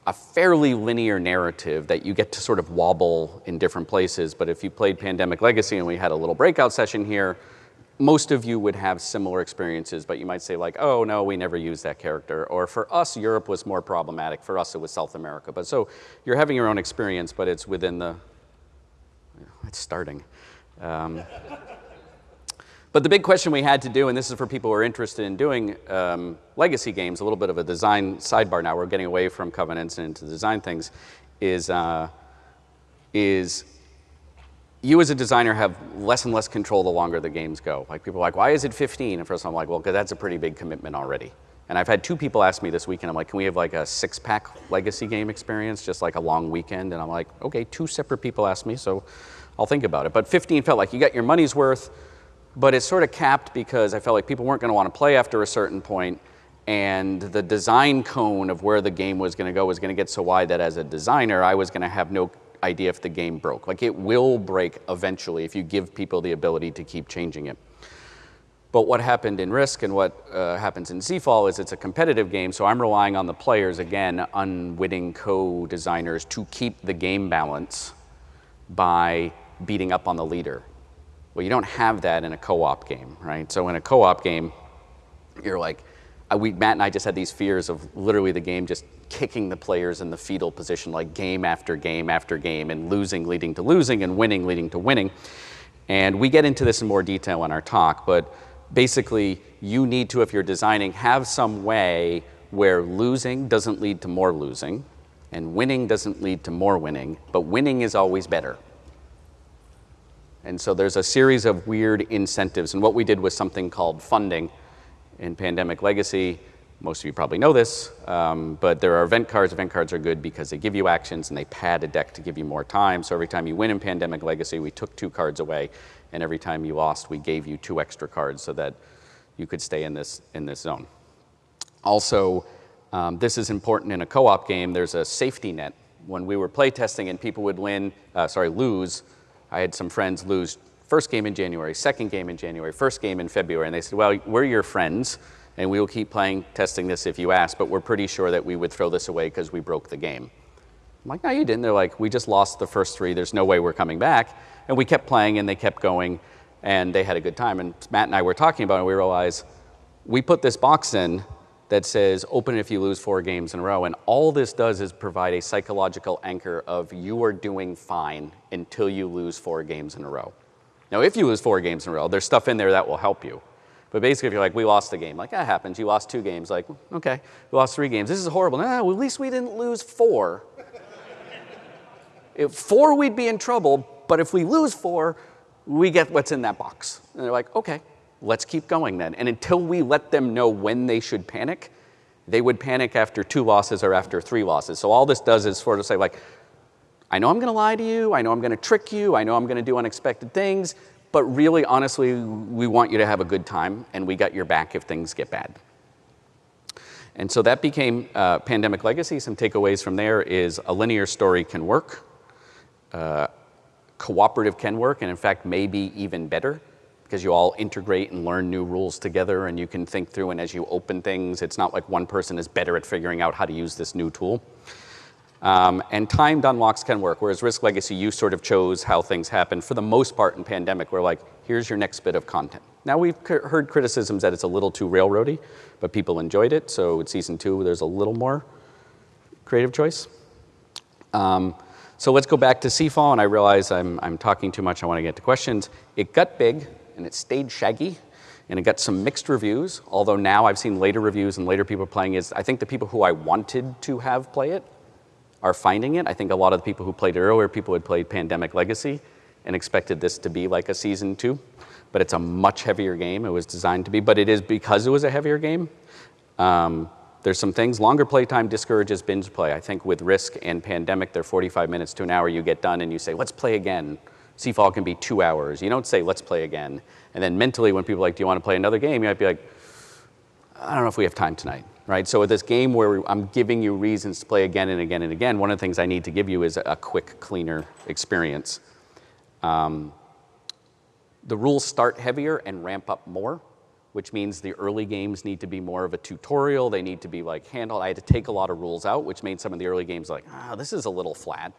a fairly linear narrative that you get to sort of wobble in different places. But if you played Pandemic Legacy and we had a little breakout session here, most of you would have similar experiences, but you might say like, oh no, we never used that character. Or for us, Europe was more problematic. For us, it was South America. But so you're having your own experience, but it's within the, it's starting. But the big question we had to do, and this is for people who are interested in doing legacy games, a little bit of a design sidebar now, we're getting away from covenants and into design things, is you as a designer have less and less control the longer the games go. Like, people are like, why is it 15? And first I'm like, well, because that's a pretty big commitment already. And I've had 2 people ask me this weekend, I'm like, can we have like a 6-pack legacy game experience, just like a long weekend? And I'm like, okay, 2 separate people asked me, so I'll think about it. But 15 felt like you got your money's worth, but it's sort of capped because I felt like people weren't going to want to play after a certain point, and the design cone of where the game was going to go was going to get so wide that as a designer, I was going to have no idea if the game broke. Like, it will break eventually if you give people the ability to keep changing it. But what happened in Risk and what happens in SeaFall is it's a competitive game, so I'm relying on the players, again, unwitting co-designers, to keep the game balance by beating up on the leader. Well, you don't have that in a co-op game, right? So in a co-op game, you're like, Matt and I just had these fears of literally the game just kicking the players in the fetal position, like game after game after game, and losing leading to losing, and winning leading to winning. And we get into this in more detail in our talk, but basically you need to, if you're designing, have some way where losing doesn't lead to more losing, and winning doesn't lead to more winning, but winning is always better. And so there's a series of weird incentives, and what we did was something called funding in Pandemic Legacy. Most of you probably know this, but there are event cards. Event cards are good because they give you actions and they pad a deck to give you more time. So every time you win in Pandemic Legacy, we took 2 cards away, and every time you lost, we gave you 2 extra cards so that you could stay in this zone. Also, this is important in a co-op game. There's a safety net. When we were playtesting and people would lose, I had some friends lose first game in January, second game in January, first game in February, and they said, well, we're your friends, and we will keep testing this if you ask, but we're pretty sure that we would throw this away because we broke the game. I'm like, no, you didn't. They're like, we just lost the first 3. There's no way we're coming back. And we kept playing, and they kept going, and they had a good time. And Matt and I were talking about it, and we realized we put this box in that says, open if you lose 4 games in a row. And all this does is provide a psychological anchor of you are doing fine until you lose 4 games in a row. Now, if you lose 4 games in a row, there's stuff in there that will help you. But basically, if you're like, we lost the game, like, that happens. You lost 2 games. Like, okay, we lost 3 games. This is horrible. No, well, at least we didn't lose 4. If 4, we'd be in trouble. But if we lose 4, we get what's in that box. And they're like, okay, let's keep going then. And until we let them know when they should panic, they would panic after 2 losses or after 3 losses. So all this does is sort of say, like, I know I'm going to lie to you. I know I'm going to trick you. I know I'm going to do unexpected things. But really, honestly, we want you to have a good time, and we got your back if things get bad. And so that became Pandemic Legacy. Some takeaways from there is a linear story can work. Cooperative can work, and in fact, maybe even better, because you all integrate and learn new rules together, and you can think through, and as you open things, it's not like one person is better at figuring out how to use this new tool. And timed unlocks can work, whereas Risk Legacy, you sort of chose how things happen. For the most part in Pandemic, we're like, here's your next bit of content. Now, we've heard criticisms that it's a little too railroady, but people enjoyed it, so with Season 2, there's a little more creative choice. So let's go back to SeaFall, and I realize I'm talking too much. I want to get to questions. It got big, and it stayed shaggy, and it got some mixed reviews, although now I've seen later reviews and later people playing it. I think the people who I wanted to have play it are finding it. I think a lot of the people who played it earlier, people had played Pandemic Legacy and expected this to be like a Season 2, but it's a much heavier game. It was designed to be, but it is because it was a heavier game. There's some things. Longer playtime discourages binge play. I think with Risk and Pandemic, they're 45 minutes to an hour. You get done and you say, let's play again. SeaFall can be 2 hours. You don't say, let's play again. And then mentally, when people are like, do you want to play another game? You might be like, I don't know if we have time tonight, right? So with this game where I'm giving you reasons to play again and again and again, one of the things I need to give you is a quick, cleaner experience. The rules start heavier and ramp up more, which means the early games need to be more of a tutorial. They need to be like handled. I had to take a lot of rules out, which made some of the early games like, this is a little flat.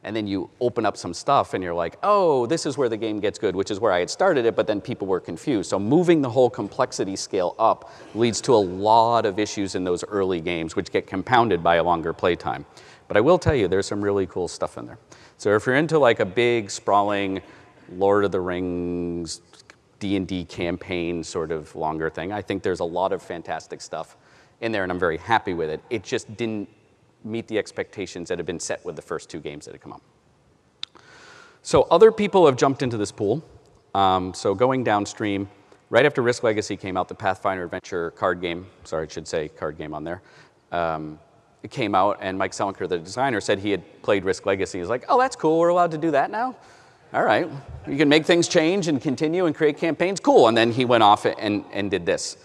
And then you open up some stuff and you're like, oh, this is where the game gets good, which is where I had started it, but then people were confused. So moving the whole complexity scale up leads to a lot of issues in those early games, which get compounded by a longer playtime. But I will tell you, there's some really cool stuff in there. So if you're into like a big, sprawling Lord of the Rings, D&D campaign sort of longer thing, I think there's a lot of fantastic stuff in there, and I'm very happy with it. It just didn't meet the expectations that had been set with the first 2 games that had come up. So other people have jumped into this pool. So going downstream, right after Risk Legacy came out, the Pathfinder Adventure card game, sorry, it should say card game on there, it came out, and Mike Selinker, the designer, said he had played Risk Legacy. He's like, oh, that's cool, we're allowed to do that now? All right, you can make things change and continue and create campaigns, cool. And then he went off and did this.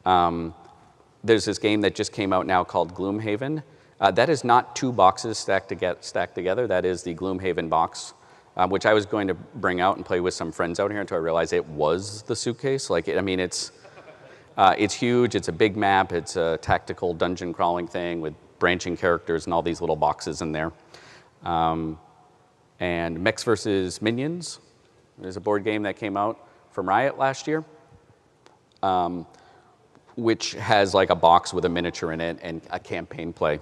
There's this game that just came out now called Gloomhaven. That is not 2 boxes stacked together. That is the Gloomhaven box, which I was going to bring out and play with some friends out here until I realized it was the suitcase. Like, it's huge. It's a big map. It's a tactical dungeon crawling thing with branching characters and all these little boxes in there. And Mechs vs. Minions. There's a board game that came out from Riot last year, which has like a box with a miniature in it and a campaign play.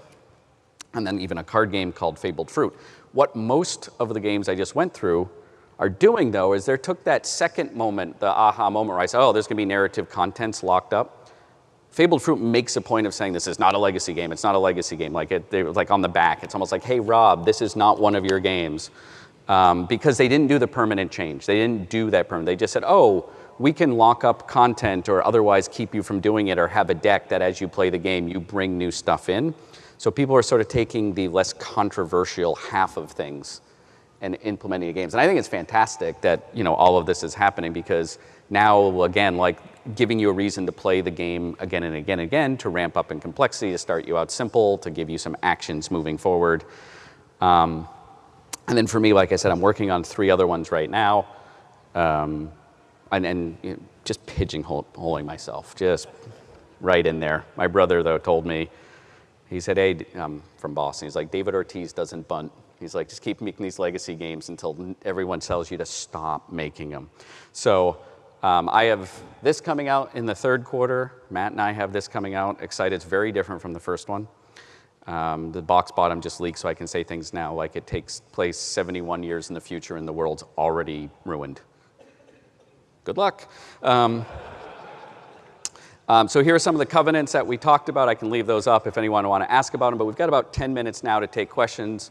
And then even a card game called Fabled Fruit. What most of the games I just went through are doing, though, is they took that second moment, the aha moment, where I said, oh, there's going to be narrative contents locked up. Fabled Fruit makes a point of saying this is not a legacy game. It's not a legacy game. They were like on the back. It's almost like, hey, Rob, this is not one of your games. Because they didn't do the permanent change. They didn't do that permanent. They just said, oh, we can lock up content or otherwise keep you from doing it, or have a deck that as you play the game, you bring new stuff in. So people are sort of taking the less controversial half of things and implementing the games. And I think it's fantastic that all of this is happening, because now, again, like giving you a reason to play the game again and again and again, to ramp up in complexity, to start you out simple, to give you some actions moving forward. And then for me, like I said, I'm working on 3 other ones right now. And just pigeonholing myself, just right in there. My brother, though, told me, he said, hey, from Boston, he's like, David Ortiz doesn't bunt. He's like, just keep making these legacy games until everyone tells you to stop making them. So I have this coming out in the 3rd quarter. Matt and I have this coming out. Excited. It's very different from the first one. The box bottom just leaked, so I can say things now like it takes place 71 years in the future and the world's already ruined. Good luck. So here are some of the covenants that we talked about. I can leave those up if anyone want to ask about them, but we've got about 10 minutes now to take questions.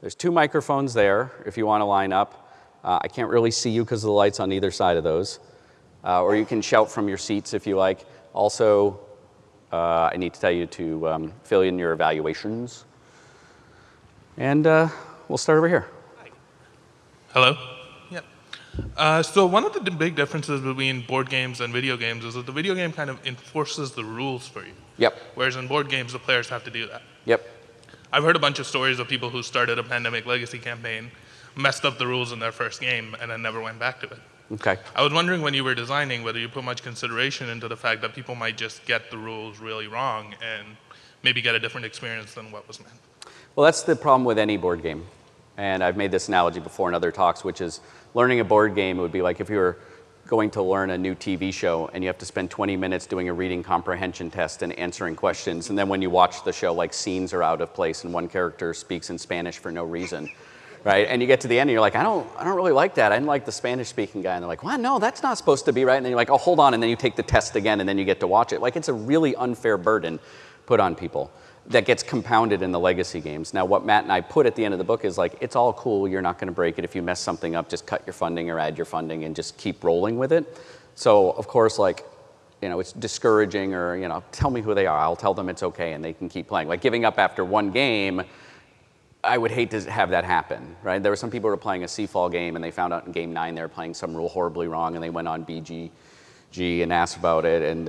There's 2 microphones there if you want to line up. I can't really see you because of the lights on either side of those. Or you can shout from your seats if you like. Also, I need to tell you to fill in your evaluations. And we'll start over here. Hello. Yep. So one of the big differences between board games and video games is that the video game kind of enforces the rules for you. Yep. Whereas in board games, the players have to do that. Yep. I've heard a bunch of stories of people who started a Pandemic Legacy campaign, messed up the rules in their first game, and then never went back to it. Okay. I was wondering when you were designing whether you put much consideration into the fact that people might just get the rules really wrong and maybe get a different experience than what was meant. Well, that's the problem with any board game. And I've made this analogy before in other talks, which is learning a board game would be like if you were going to learn a new TV show and you have to spend 20 minutes doing a reading comprehension test and answering questions. And then when you watch the show, like scenes are out of place and one character speaks in Spanish for no reason. Right? And you get to the end and you're like, I don't really like that. I didn't like the Spanish speaking guy. And they're like, what? No, that's not supposed to be right. And then you're like, oh, hold on. And then you take the test again and then you get to watch it. Like it's a really unfair burden put on people that gets compounded in the legacy games. Now, what Matt and I put at the end of the book is like, it's all cool. You're not going to break it. If you mess something up, just cut your funding or add your funding and just keep rolling with it. So, of course, like, it's discouraging or, tell me who they are. I'll tell them it's okay and they can keep playing. Like giving up after one game, I would hate to have that happen, right? There were some people who were playing a SeaFall game and they found out in game 9 they were playing some rule horribly wrong and they went on BGG and asked about it and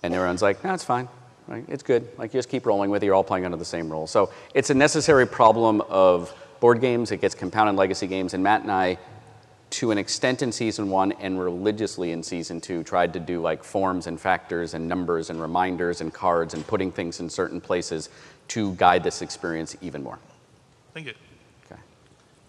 everyone's like, no, it's fine. Right? It's good. Like, you just keep rolling with it. You're all playing under the same rules. So it's a necessary problem of board games. It gets compounded in legacy games. And Matt and I, to an extent in Season 1 and religiously in Season 2, tried to do like forms and factors and numbers and reminders and cards and putting things in certain places to guide this experience even more. Thank you. Okay.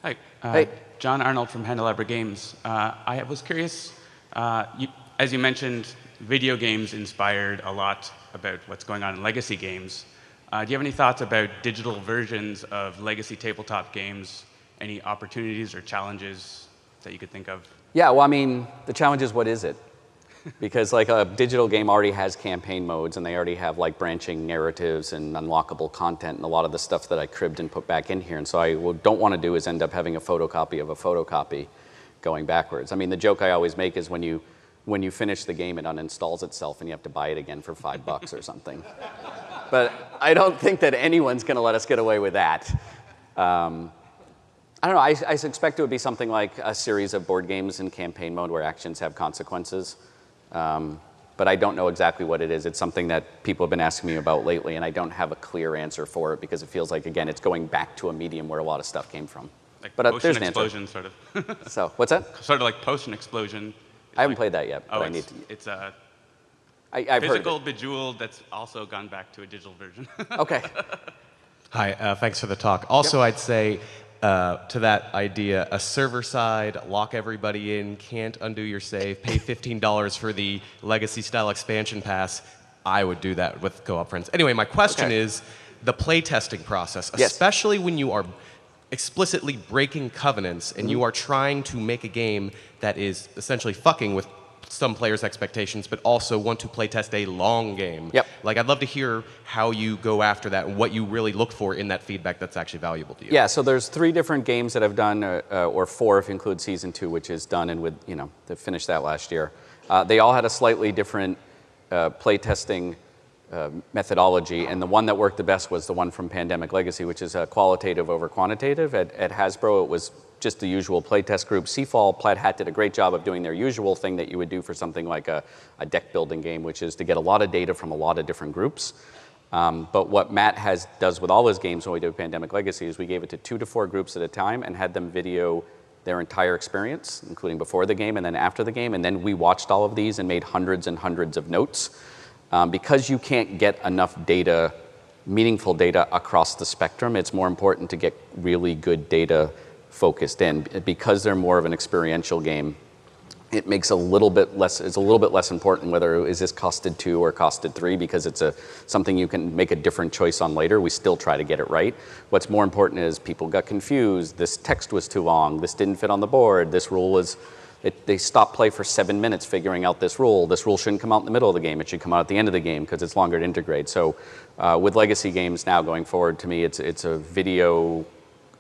Hi. Hey. John Arnold from Handelabra Games. I was curious, as you mentioned, video games inspired a lot about what's going on in legacy games. Do you have any thoughts about digital versions of legacy tabletop games? Any opportunities or challenges that you could think of? Yeah, well, I mean, the challenge is, what is it? Because like a digital game already has campaign modes and they already have like branching narratives and unlockable content and a lot of the stuff that I cribbed and put back in here. And so I don't want to do is end up having a photocopy of a photocopy going backwards. I mean, the joke I always make is when you finish the game, it uninstalls itself and you have to buy it again for $5 or something. But I don't think that anyone's going to let us get away with that. I don't know. I expect it would be something like a series of board games in campaign mode where actions have consequences. But I don't know exactly what it is. It's something that people have been asking me about lately, and I don't have a clear answer for it because it feels like, again, it's going back to a medium where a lot of stuff came from. Like but Potion Explosion, sort of. So, what's that? Sort of like Potion Explosion. I haven't played that yet. Oh, but I need to. It's a I've physical heard of it. Bejeweled that's also gone back to a digital version. Okay. Hi, thanks for the talk. Also, I'd say to that idea, a server-side, lock everybody in, can't undo your save, pay $15 for the legacy-style expansion pass. I would do that with co-op friends. Anyway, my question is the playtesting process, Yes. especially when you are explicitly breaking covenants, and you are trying to make a game that is essentially fucking with some players' expectations, but also want to play test a long game. Yep. Like, I'd love to hear how you go after that and what you really look for in that feedback that's actually valuable to you. Yeah, so there's 3 different games that I've done, or 4 if you include season 2, which is done and they finished that last year. They all had a slightly different playtesting methodology, and the one that worked the best was the one from Pandemic Legacy, which is qualitative over quantitative. At Hasbro, it was just the usual playtest group. SeaFall, Plaid Hat did a great job of doing their usual thing that you would do for something like a deck building game, which is to get a lot of data from a lot of different groups. But what Matt does with all his games when we do Pandemic Legacy is we gave it to 2 to 4 groups at a time and had them video their entire experience, including before the game and then after the game. And then we watched all of these and made hundreds and hundreds of notes. Because you can't get enough data, meaningful data across the spectrum, it's more important to get really good data focused in. Because they're more of an experiential game, it makes it's a little bit less important whether is this costed 2 or costed 3, because it's something you can make a different choice on later. We still try to get it right. What's more important is people got confused, this text was too long, this didn't fit on the board, this rule was, they stopped play for 7 minutes figuring out this rule shouldn't come out in the middle of the game, it should come out at the end of the game because it's longer to integrate. So with legacy games now going forward, to me it's a video,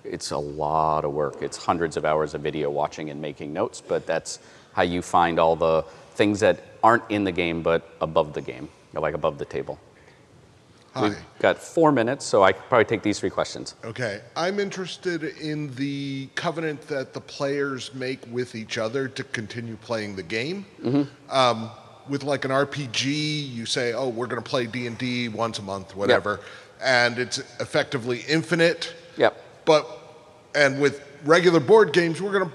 it's a lot of work. It's hundreds of hours of video watching and making notes, but that's how you find all the things that aren't in the game but above the game, like above the table. Hi. We've got 4 minutes, so I could probably take these 3 questions. Okay. I'm interested in the covenant that the players make with each other to continue playing the game. With like an RPG, you say, oh, we're going to play D&D once a month, whatever, and it's effectively infinite. Yep. And with regular board games, we're going to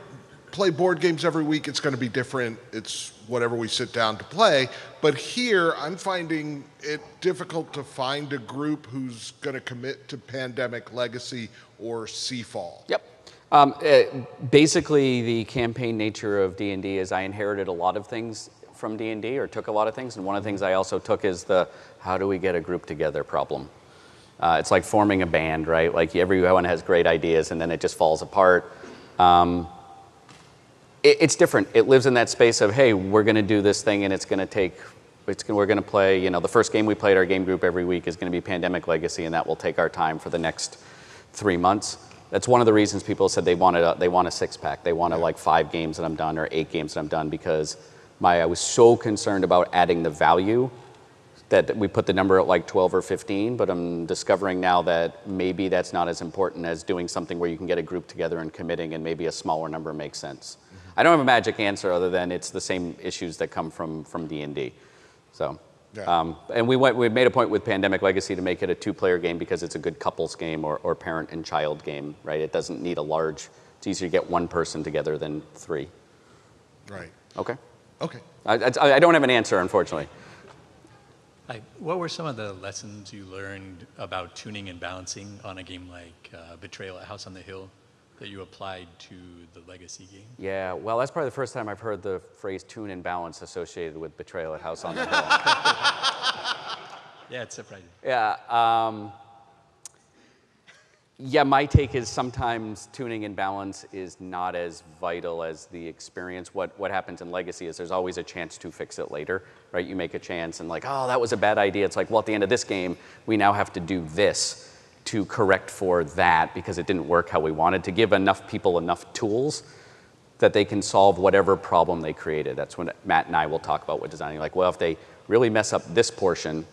play board games every week. It's going to be different. It's whatever we sit down to play. But here, I'm finding it difficult to find a group who's going to commit to Pandemic Legacy or SeaFall. Yep. Basically, the campaign nature of D&D is I inherited a lot of things from D&D, or took a lot of things. And one of the things I also took is the how do we get a group together problem. It's like forming a band, right? Like everyone has great ideas and then it just falls apart. It's different. It lives in that space of, hey, we're going to do this thing and we're going to play, the first game we played our game group every week is going to be Pandemic Legacy, and that will take our time for the next 3 months. That's one of the reasons people said they want a 6-pack. They wanted like 5 games and I'm done, or 8 games and I'm done, because I was so concerned about adding the value that we put the number at like 12 or 15, but I'm discovering now that maybe that's not as important as doing something where you can get a group together and committing, and maybe a smaller number makes sense. I don't have a magic answer other than it's the same issues that come from D&D. So, and we made a point with Pandemic Legacy to make it a 2-player game because it's a good couples game or parent and child game, right? It doesn't need it's easier to get 1 person together than 3. Right. Okay. Okay. I don't have an answer, unfortunately. What were some of the lessons you learned about tuning and balancing on a game like Betrayal at House on the Hill that you applied to the Legacy game? Yeah, well, that's probably the first time I've heard the phrase tune and balance associated with Betrayal at House on the Hill. Yeah, it's surprising. Yeah. Yeah, my take is sometimes tuning and balance is not as vital as the experience. What happens in Legacy is there's always a chance to fix it later, right? You make a chance and like, oh, that was a bad idea. It's like, well, at the end of this game, we now have to do this to correct for that because it didn't work how we wanted, to give enough people enough tools that they can solve whatever problem they created. That's when Matt and I will talk about with designing. Like, well, if they really mess up this portion,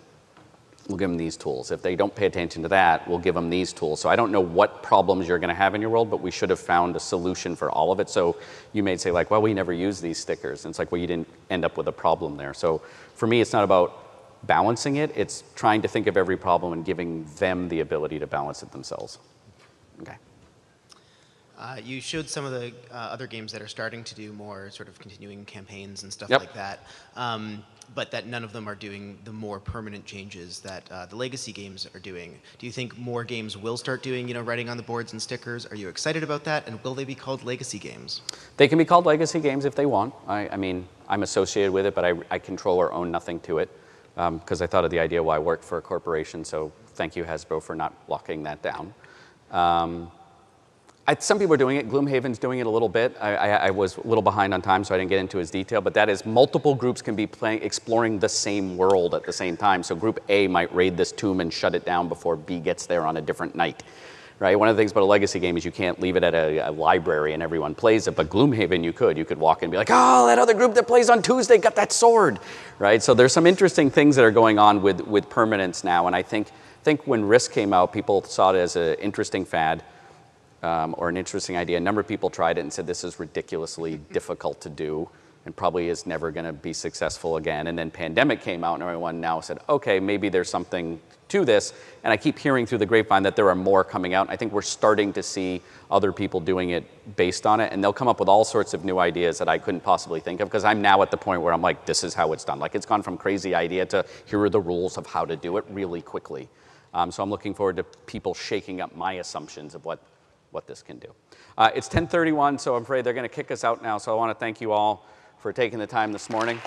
we'll give them these tools. If they don't pay attention to that, we'll give them these tools. So I don't know what problems you're going to have in your world, but we should have found a solution for all of it. So you may say like, well, we never use these stickers. And it's like, well, you didn't end up with a problem there. So for me, it's not about balancing it. It's trying to think of every problem and giving them the ability to balance it themselves. Okay. You showed some of the other games that are starting to do more sort of continuing campaigns and stuff Yep. like that, but that none of them are doing the more permanent changes that the legacy games are doing. Do you think more games will start doing, writing on the boards and stickers? Are you excited about that? And will they be called legacy games? They can be called legacy games if they want. I mean, I'm associated with it, but I control or own nothing to it because I thought of the idea while I worked for a corporation. So thank you, Hasbro, for not locking that down. Some people are doing it. Gloomhaven's doing it a little bit. I was a little behind on time, so I didn't get into his detail. But that is, multiple groups can be exploring the same world at the same time. So Group A might raid this tomb and shut it down before B gets there on a different night. Right? One of the things about a legacy game is you can't leave it at a library and everyone plays it. But Gloomhaven, you could. You could walk in and be like, oh, that other group that plays on Tuesday got that sword. Right? So there's some interesting things that are going on with permanence now. And I think when Risk came out, people saw it as an interesting fad. Or an interesting idea. A number of people tried it and said this is ridiculously difficult to do and probably is never going to be successful again. And then pandemic came out and everyone now said, okay, maybe there's something to this. And I keep hearing through the grapevine that there are more coming out. I think we're starting to see other people doing it based on it. And they'll come up with all sorts of new ideas that I couldn't possibly think of, because I'm now at the point where I'm like, this is how it's done. Like, it's gone from crazy idea to here are the rules of how to do it really quickly. So I'm looking forward to people shaking up my assumptions of what this can do. It's 10:31, so I'm afraid they're going to kick us out now. So I want to thank you all for taking the time this morning.